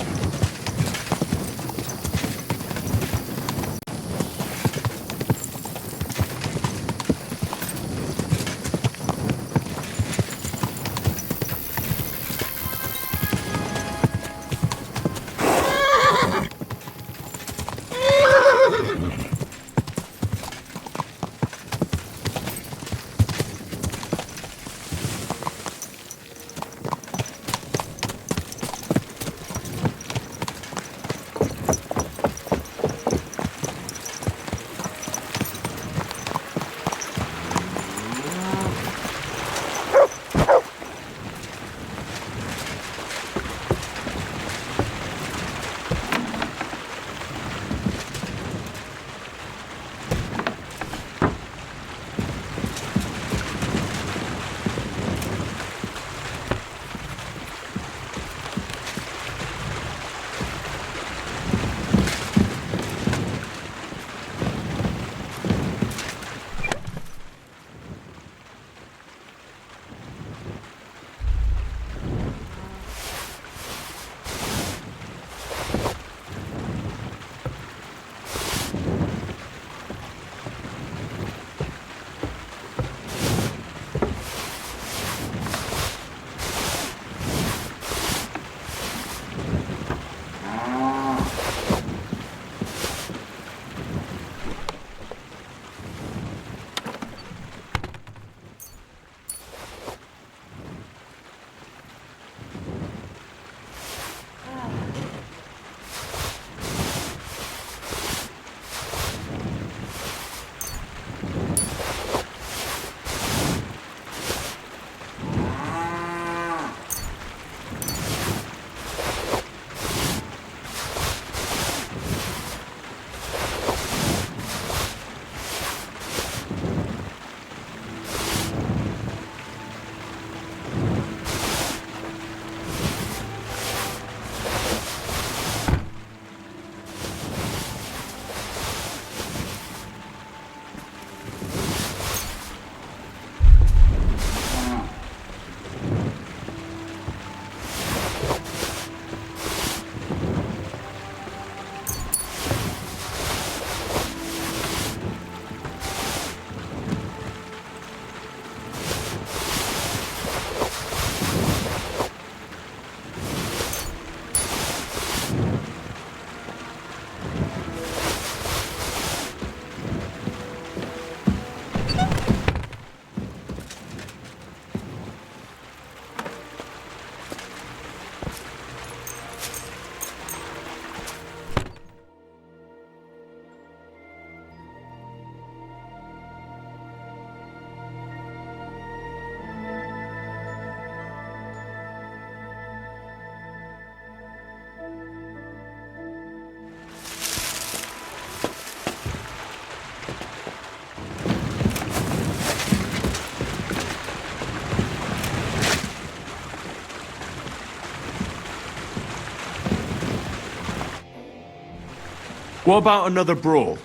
What about another brawl?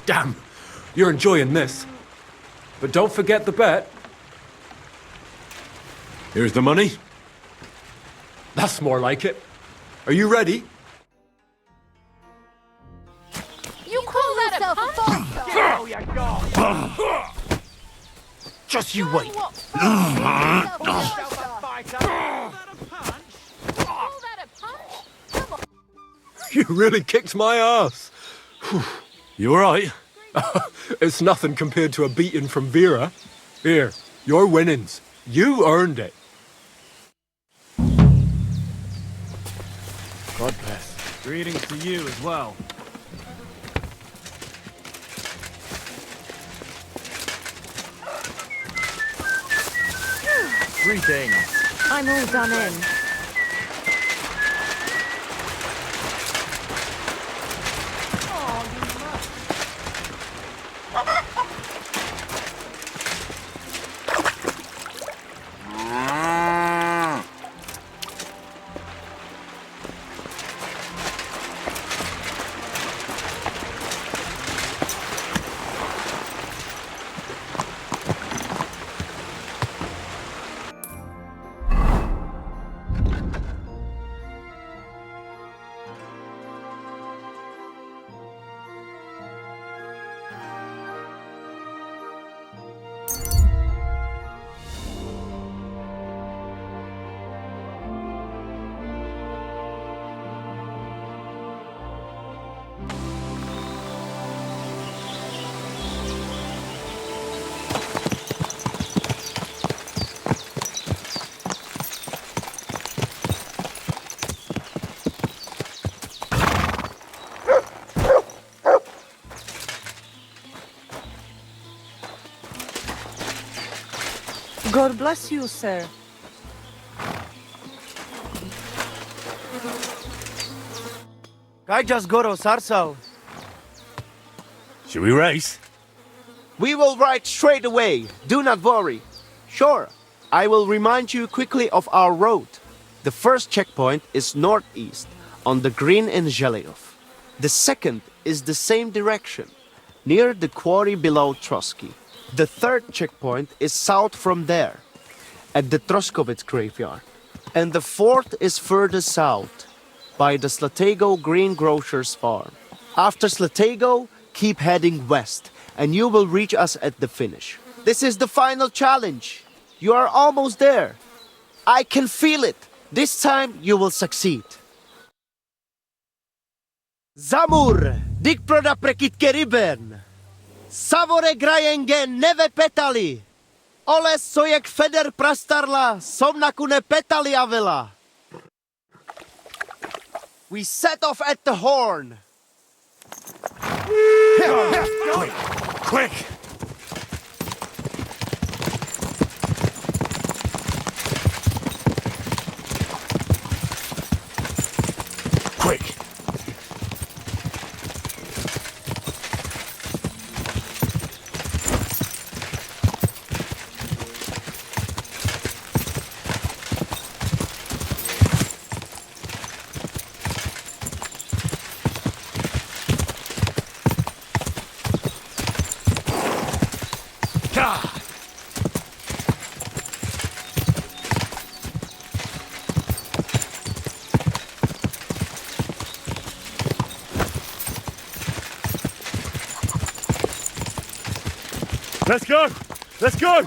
Damn, you're enjoying this. But don't forget the bet. Here's the money. That's more like it. Are you ready? You call that a punch? Oh, you god! Just you wait. You really kicked my ass. You alright? It's nothing compared to a beating from Vera. Here, your winnings. You earned it. God bless. Greetings to you as well. Greetings. I'm all done in. God bless you, sir. I just go to Sarso. Should we race? We will ride straight away. Do not worry. Sure, I will remind you quickly of our road. The first checkpoint is northeast, on the green in Zhelev. The second is the same direction, near the quarry below TROSKY. The third checkpoint is south from there, at the Troskovitz graveyard. And the fourth is further south, by the Slatego greengrocer's farm. After Slatego, keep heading west, and you will reach us at the finish. This is the final challenge. You are almost there. I can feel it. This time you will succeed. Zamur, dik proda prekitke riben. Savore grajengen neve petali. Ole sojek feder prastarla, somnakune petali avela. We set off at the horn. Quick! Quick! Quick! Let's go! Let's go!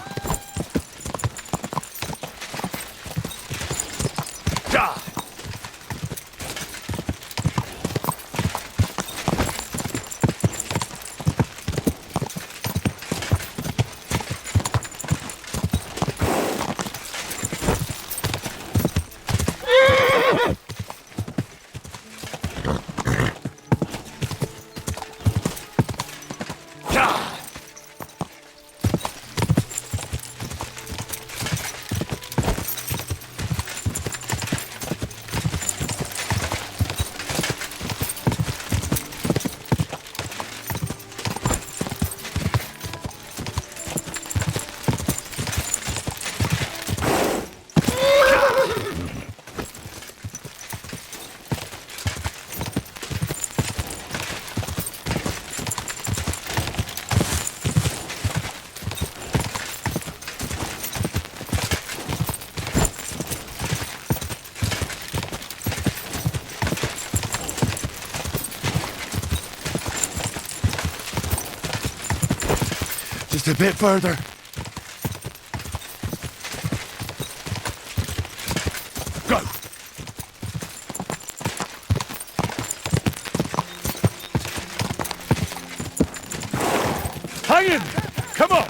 Ja! Just a bit further. Go! Hang in! Come on!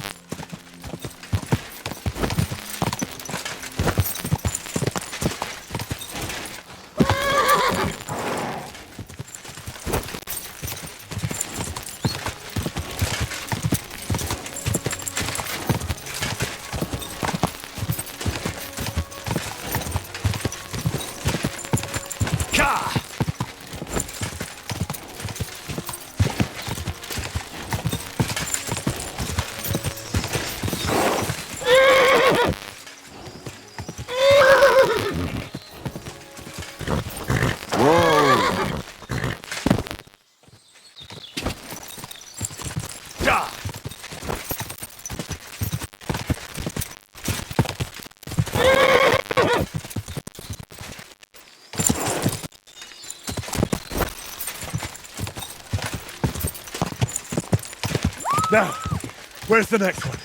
Now, where's the next one?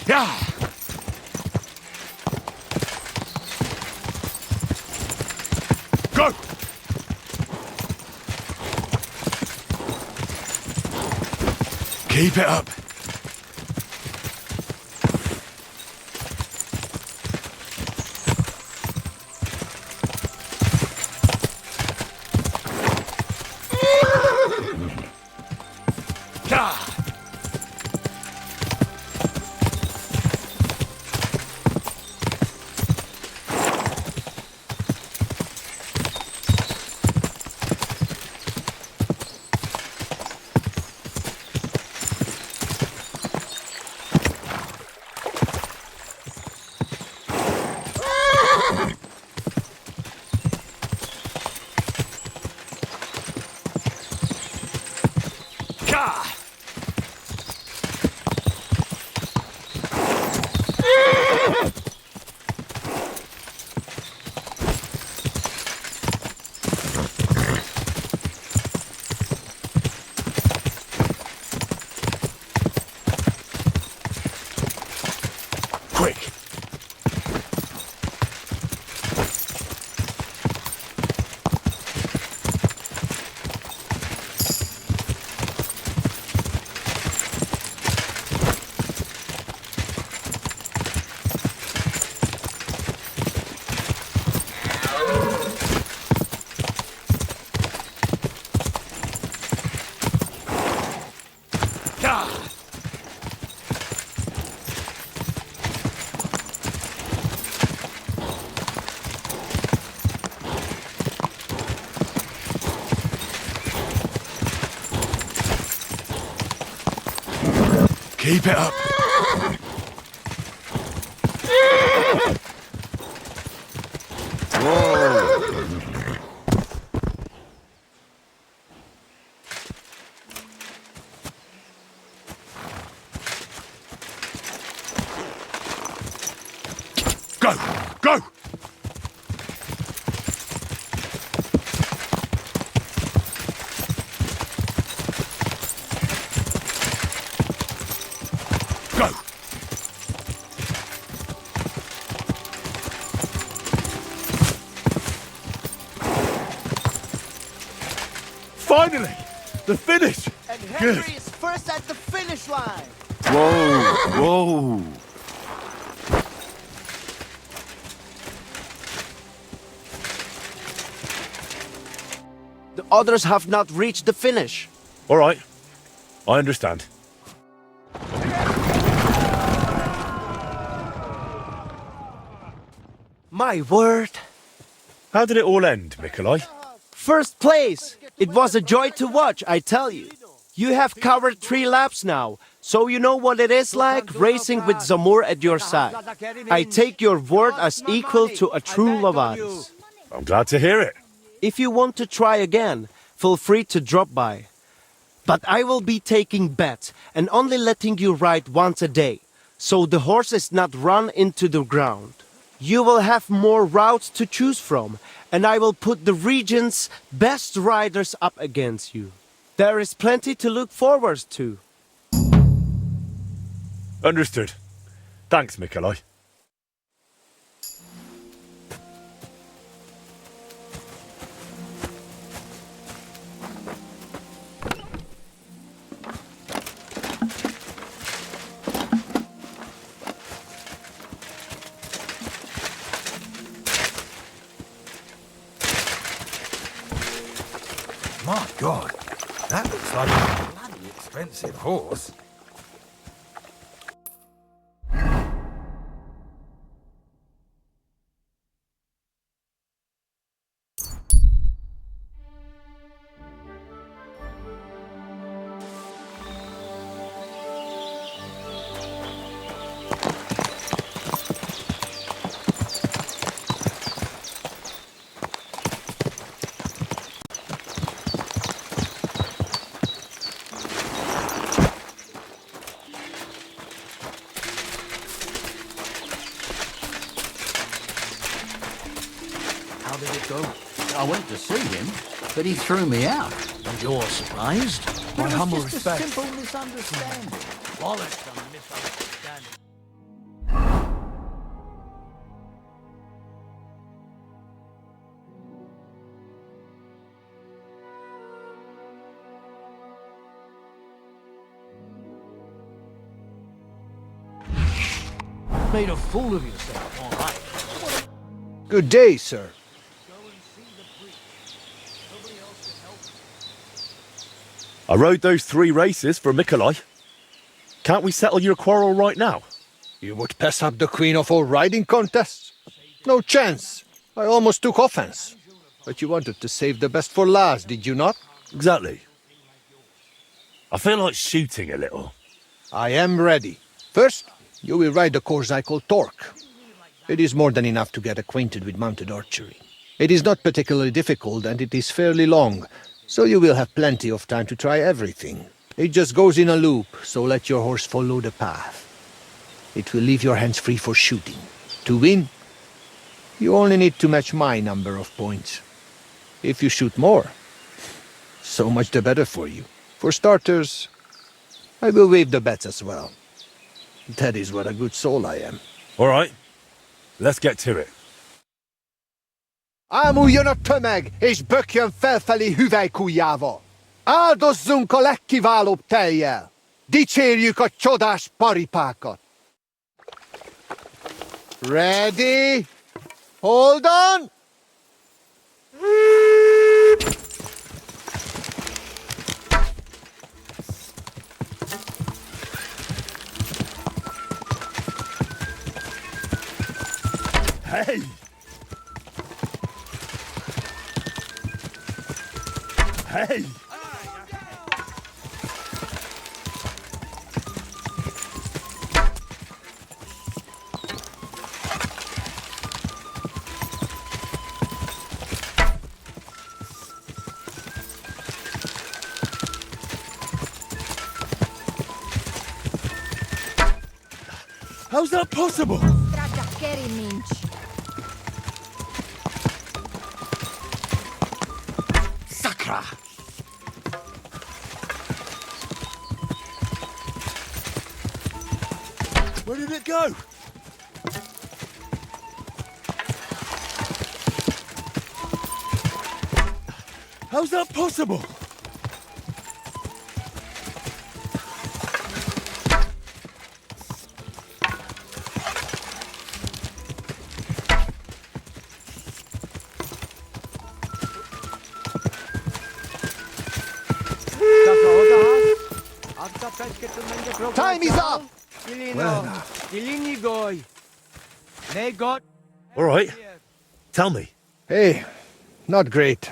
Yeah! Go! Keep it up. Keep it up. Go! Go! Finally! The finish! And Henry is first at the finish line! Whoa! Whoa! The others have not reached the finish. All right. I understand. My word. How did it all end, Nikolai? First place! It was a joy to watch, I tell you. You have covered 3 laps now, so you know what it is like racing with Zamur at your side. I take your word as equal to a true Lavaris. I'm glad to hear it. If you want to try again, feel free to drop by. But I will be taking bets and only letting you ride once a day, so the horse is not run into the ground. You will have more routes to choose from, and I will put the region's best riders up against you. There is plenty to look forward to. Understood. Thanks, Mikolai. My God, that looks like a bloody expensive horse. How did it go? I went to see him, but he threw me out. And you're surprised? My humble It was just respect. a simple misunderstanding. Bollocks on misunderstanding. Made a fool of yourself, all right. Good day, sir. I rode those 3 races for Mikolai. Can't we settle your quarrel right now? You would pass up the queen of all riding contests? No chance. I almost took offense. But you wanted to save the best for last, did you not? Exactly. I feel like shooting a little. I am ready. First, you will ride the course I call Torque. It is more than enough to get acquainted with mounted archery. It is not particularly difficult and it is fairly long, so you will have plenty of time to try everything. It just goes in a loop, so let your horse follow the path. It will leave your hands free for shooting. To win, you only need to match my number of points. If you shoot more, so much the better for you. For starters, I will waive the bets as well. That is what a good soul I am. All right, let's get to it. Ámuljon a tömeg, és bökjön felfelé hüvelykujjával! Áldozzunk a legkiválóbb tejjel! Dicsérjük a csodás paripákat! Ready? Hold on! Hey! Hey! How's that possible? Sakra! Where did it go? How's that possible? Time is up! All right, tell me. Hey, not great.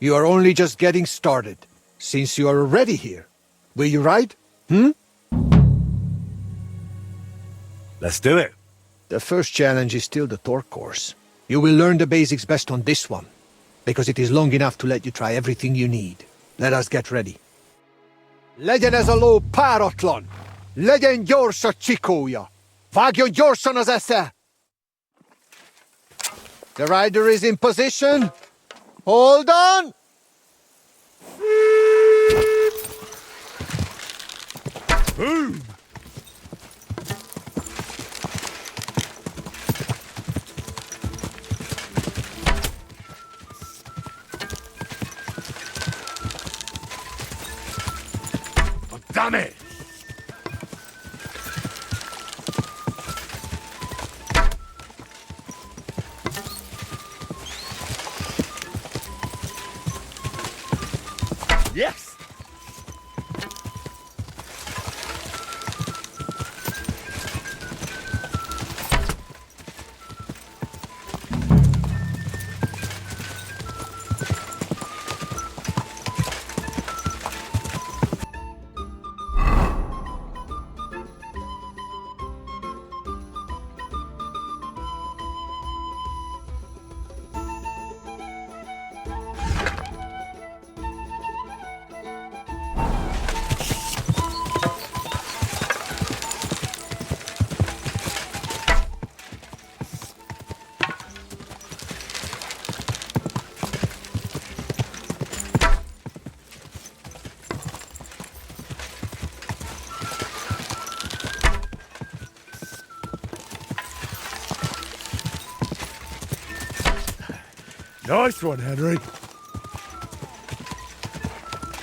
You are only just getting started. Since you are already here, will you ride? Let's do it. The first challenge is still the torque course. You will learn the basics best on this one, because it is long enough to let you try everything you need. Let us get ready. Legyen ez a ló páratlan! Legyen gyors a csikója! Vágjon gyorsan az esze! The rider is in position. Hold on! Boom! Oh, damn it! Yes! Nice one, Henry.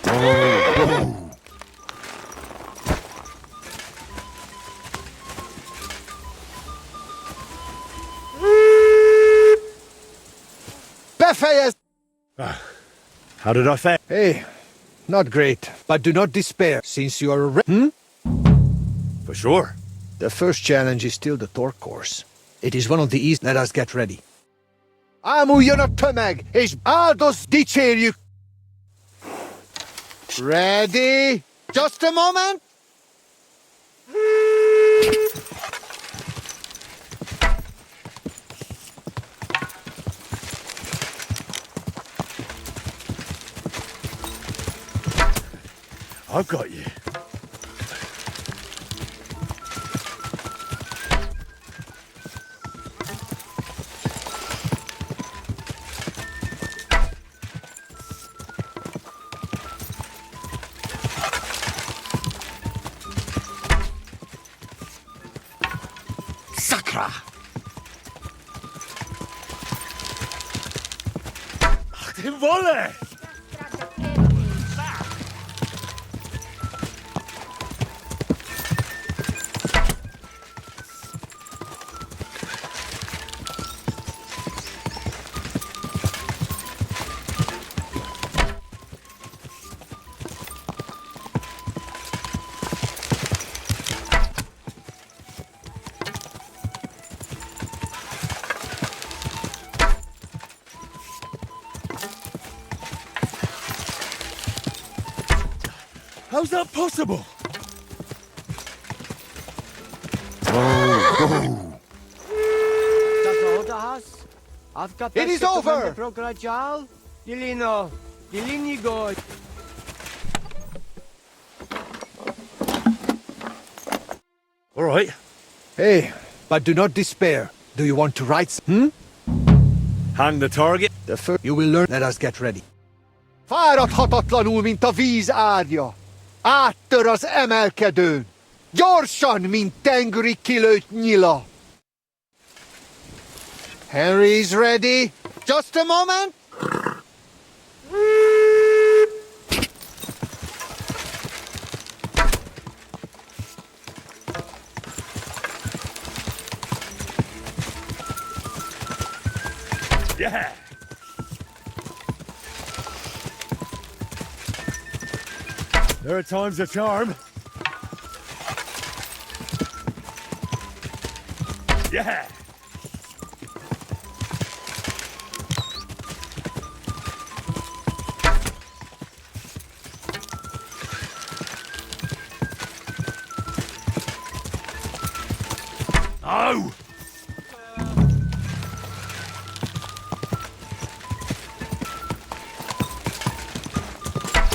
Oh. Befeyes! How did I fare? Hey, not great, but do not despair, since you are For sure. The first challenge is still the torque course. It is one of the easy. Let us get ready. Ámuljon a tömeg, és áldoz dicsérjük! Ready? Just a moment! I've got you. Sakra! Ach, den Wolle! How's that possible? It is over! All right. Hey, but do not despair. Do you want to ride? Hang the target. The first you will learn. Let us get ready. Fáradhatatlanul, mint a víz árja. Áttör az emelkedőn. Gyorsan, mint tengeri kilőtt nyila. Henry is ready. Just a moment. Yeah. There are times of charm. Yeah.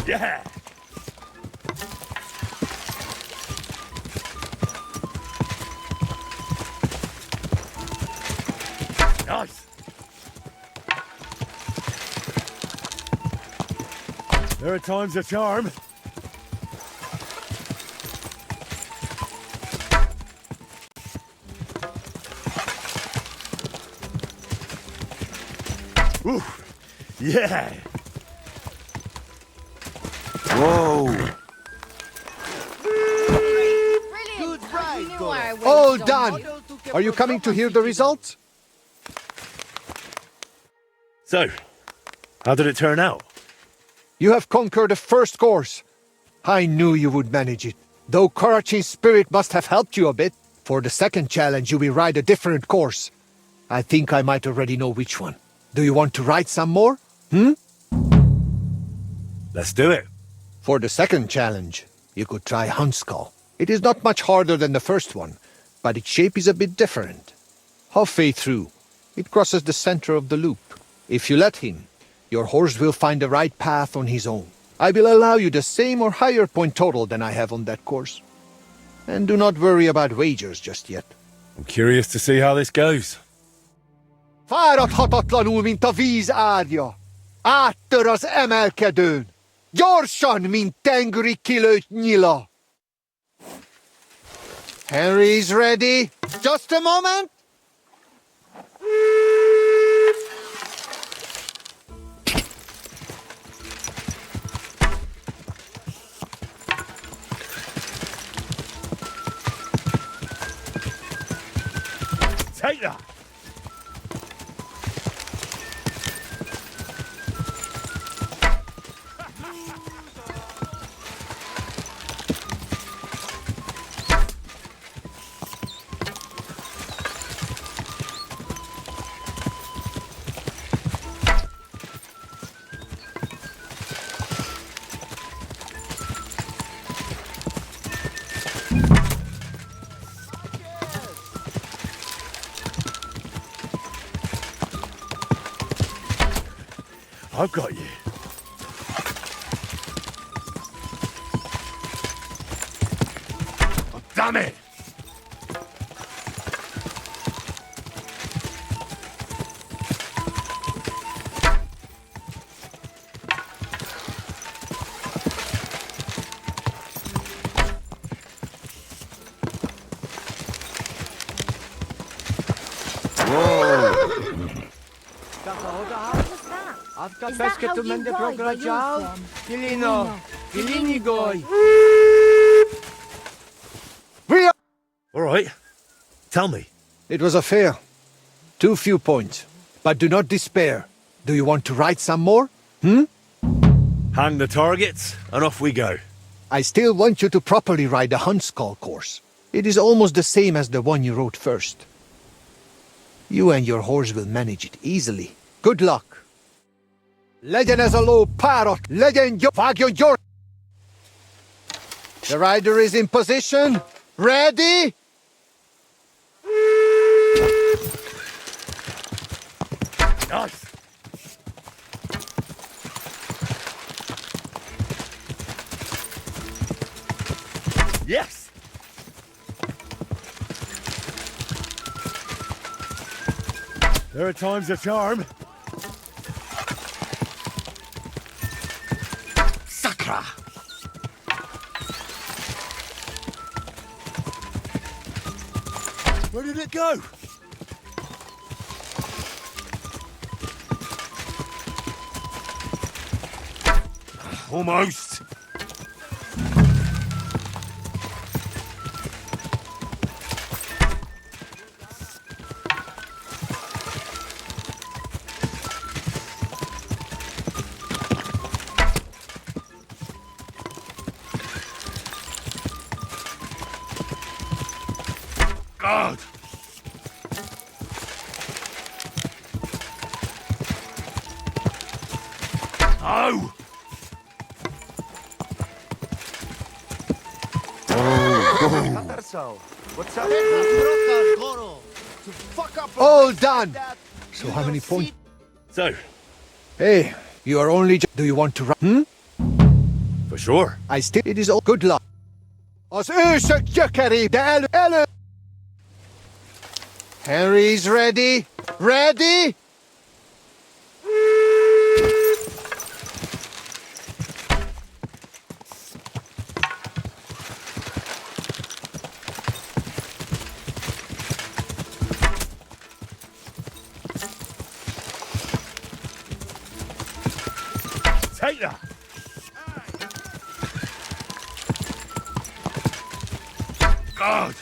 Yeah. Nice. There are times a charm. Ooh, yeah. Whoa. Good ride, All done! Are you coming to hear the results? So, how did it turn out? You have conquered the first course. I knew you would manage it. Though Karachin's spirit must have helped you a bit. For the second challenge, you will ride a different course. I think I might already know which one. Do you want to ride some more? Let's do it. For the second challenge, you could try Huntskull. It is not much harder than the first one, but its shape is a bit different. Halfway through, it crosses the center of the loop. If you let him, your horse will find the right path on his own. I will allow you the same or higher point total than I have on that course. And do not worry about wagers just yet. I'm curious to see how this goes. Fáradhatatlanul, mint a víz ágya. Áttör az emelkedőn. Gyorsan, mint tengeri kilőtt nyila. Henry's ready. Just a moment. Take that. I've got you. Oh, damn it! Is that how you ride where you're from? We are... All right. Tell me. It was a fair. Too few points. But do not despair. Do you want to ride some more? Hang the targets, and off we go. I still want you to properly ride the Huntskull course. It is almost the same as the one you rode first. You and your horse will manage it easily. Good luck. Legyen ez a ló párat! Legyen vágjon gyors! The rider is in position. Ready? Nice. Yes. There are times a charm. Sakra. Where did it go? Almost. God. Oh. What's up? All done. So how many points? So. Hey, you are only... Do you want to run? For sure. It is all good luck. Az ősök gyökeré, de elő! Henry's ready? Ready? Take that! God!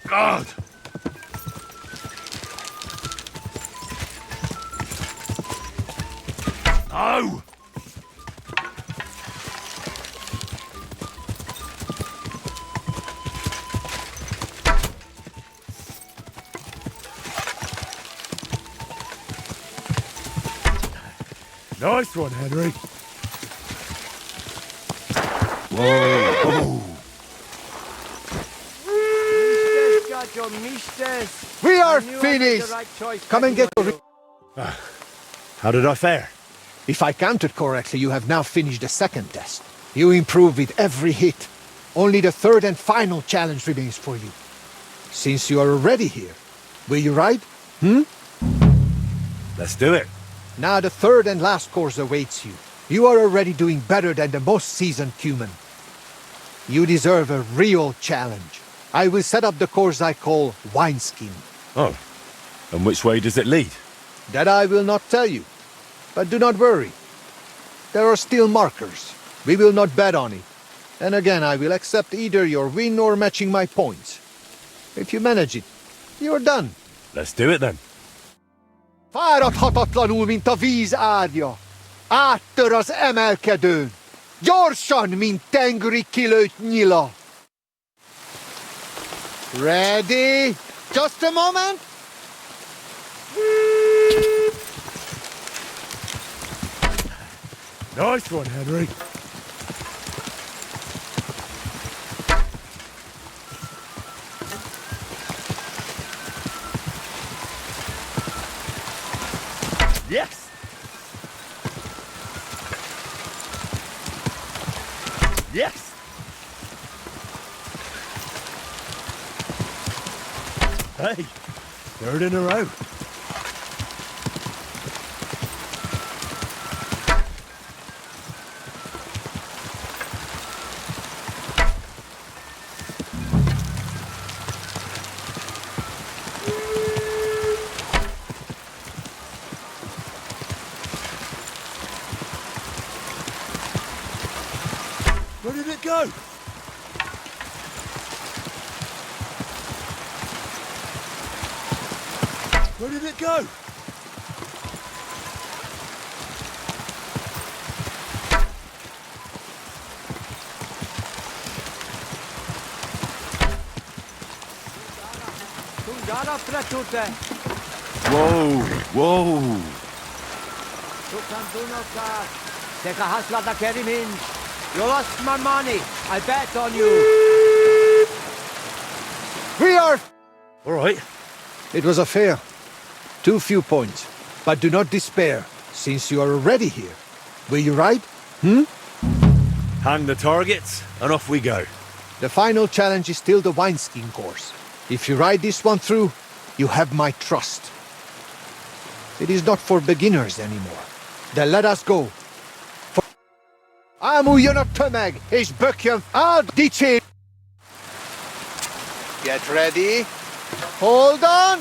God! No! Nice one, Henry. Whoa! We are finished! Come and get your... How did I fare? If I counted correctly, you have now finished the second test. You improve with every hit. Only the third and final challenge remains for you. Since you are already here, will you ride? Let's do it. Now the third and last course awaits you. You are already doing better than the most seasoned human. You deserve a real challenge. I will set up the course I call Wineskin. Oh. And which way does it lead? That I will not tell you. But do not worry. There are still markers. We will not bet on it. And again, I will accept either your win or matching my points. If you manage it, you're done. Let's do it then. Fáradhatatlanul, mint a víz árja. Áttör az emelkedőn. Gyorsan, mint tengeri kilőtt nyila. Ready? Just a moment. Nice one, Henry. Yes! Yes! Hey, third in a row. Where did it go? Where did it go? Whoa, whoa. You lost my money. I bet on you. We are... All right. It was a fair. Too few points. But do not despair, since you are already here. Will you ride? Hang the targets, and off we go. The final challenge is still the Wineskin course. If you ride this one through, you have my trust. It is not for beginners anymore. Then let us go. Ámuljon a tömeg, és bökjön át dicsérni! Get ready. Hold on.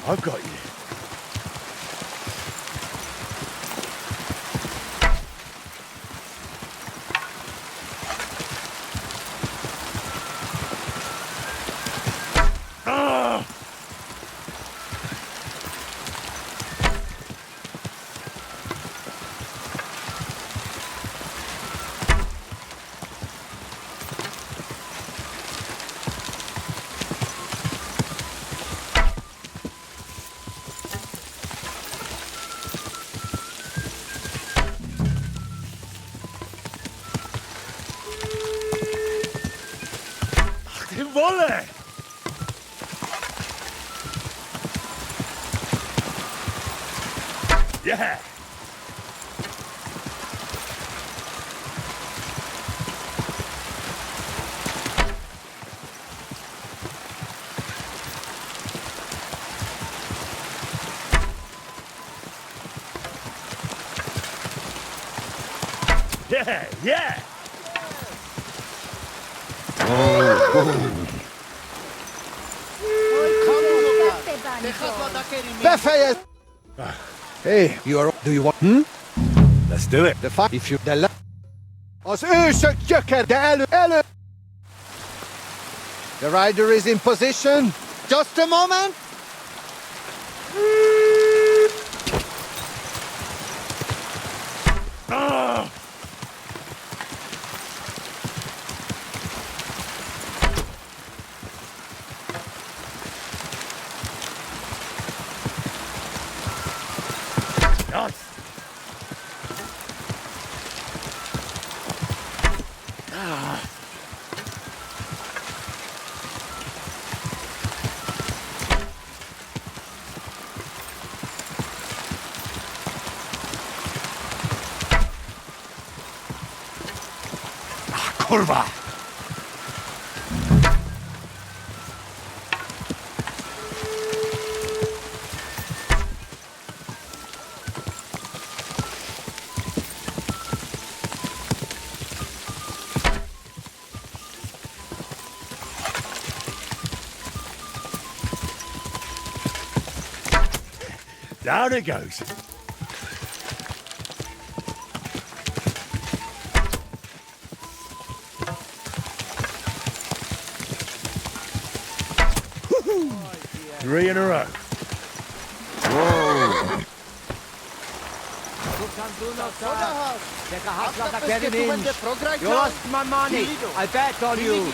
I've got you. volley! Yeah! Yeah, yeah! Befeje! Hey, you are... Do you want... Let's do it. The fuck if you... Az ősök gyöker, de elő! The rider is in position. Just a moment. Ah! Nice. Ah. Kurwa! Down it goes. Three in a row. Whoa. You lost my money. I bet on you.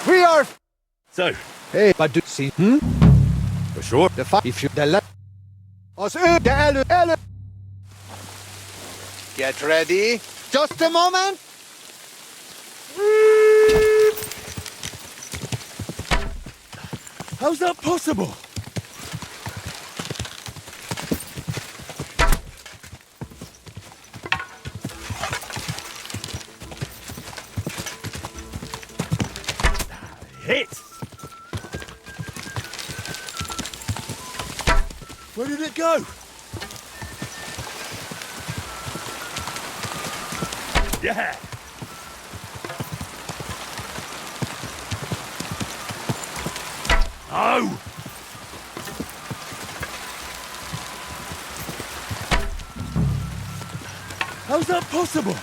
We are... So. Hey, but do see... For sure. The fuck if you... The Az de elő! Get ready. Just a moment. How's that possible? Hit! Where did it go? Yeah! Oh! How's that possible?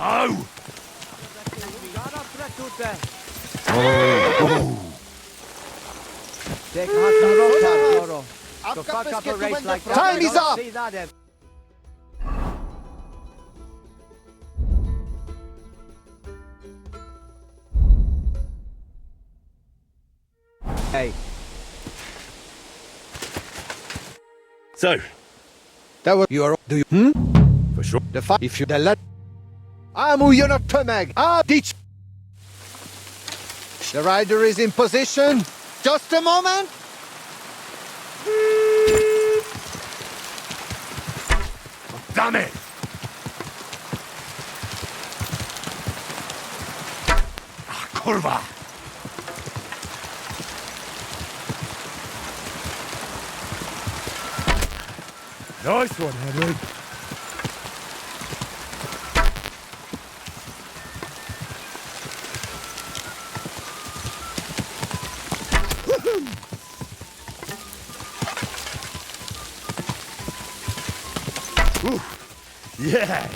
Oh! Time is up! Hey. So. That was your... Do you... For sure. The fuck if you... The let... Ámuljanak tömeg! Dics! The rider is in position. Just a moment. Damn it! Kurwa! Nice one, Henry. Woo. Yeah!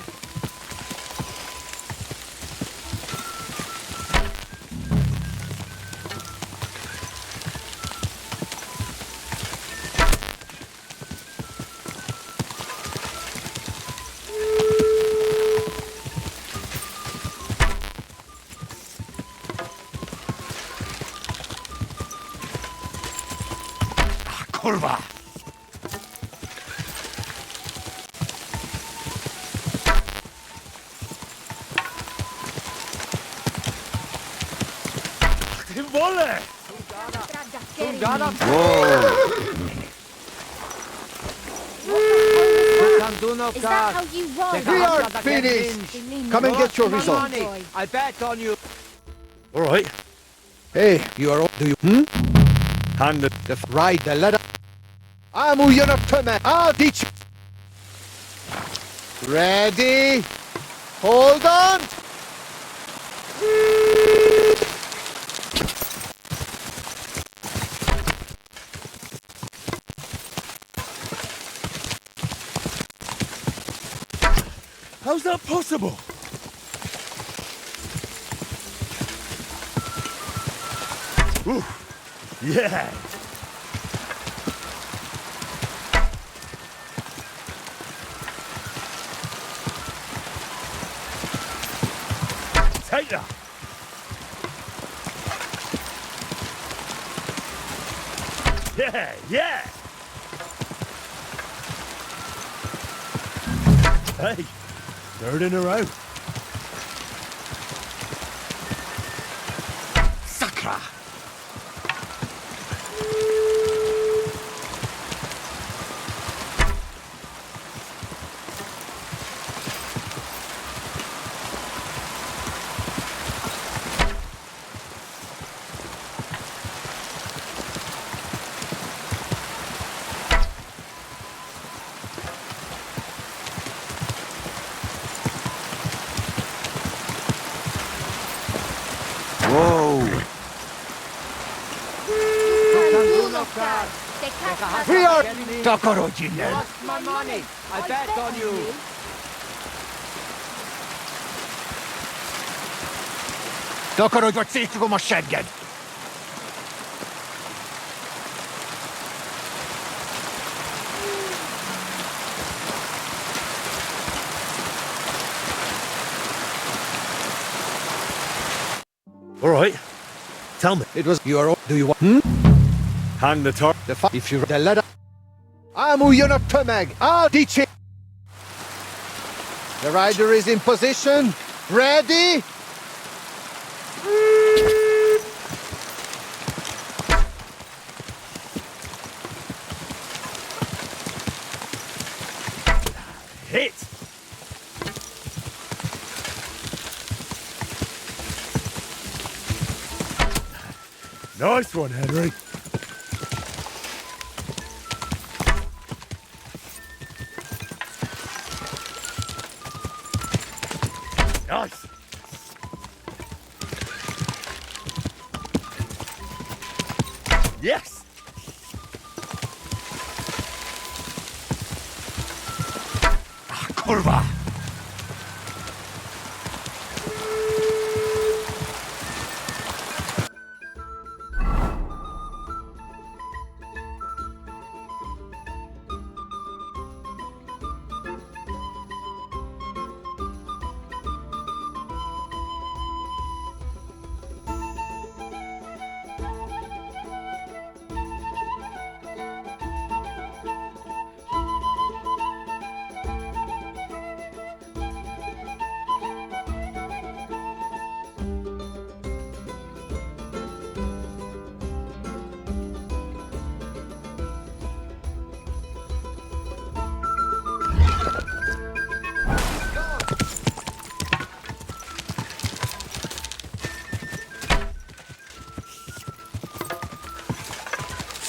kurwa! Ty vole! Is that how you ride? We are finished. Come and get your result. I bet on you. All right. Hey, you are all. Do you? Hand the ride the ladder. I'm gonna turn. I'll teach you. Ready? Hold on. How's that possible? Ooh, yeah. Take that. Yeah, yeah. Hey, third in a row. Sakra. We are Takoroji. Lost my money. I bet on you. Takoroji tsitsugo mashedgen. All right. Tell me. It was your. Do you want? Hand the tar. If you the ladder. I'm Uyana Tomag. I'll teach it. The rider is in position. Ready? Hit. Nice one, Henry. Nice. Yes. Kurwa.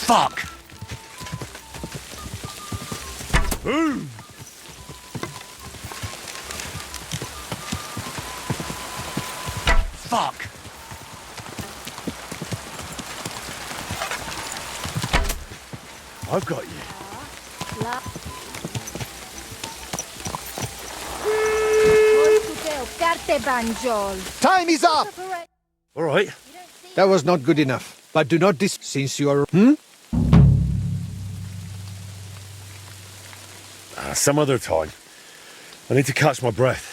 Fuck! Boom! Fuck! I've got you. Time is up! All right. That was not good enough. But do not since you are... Some other time. I need to catch my breath.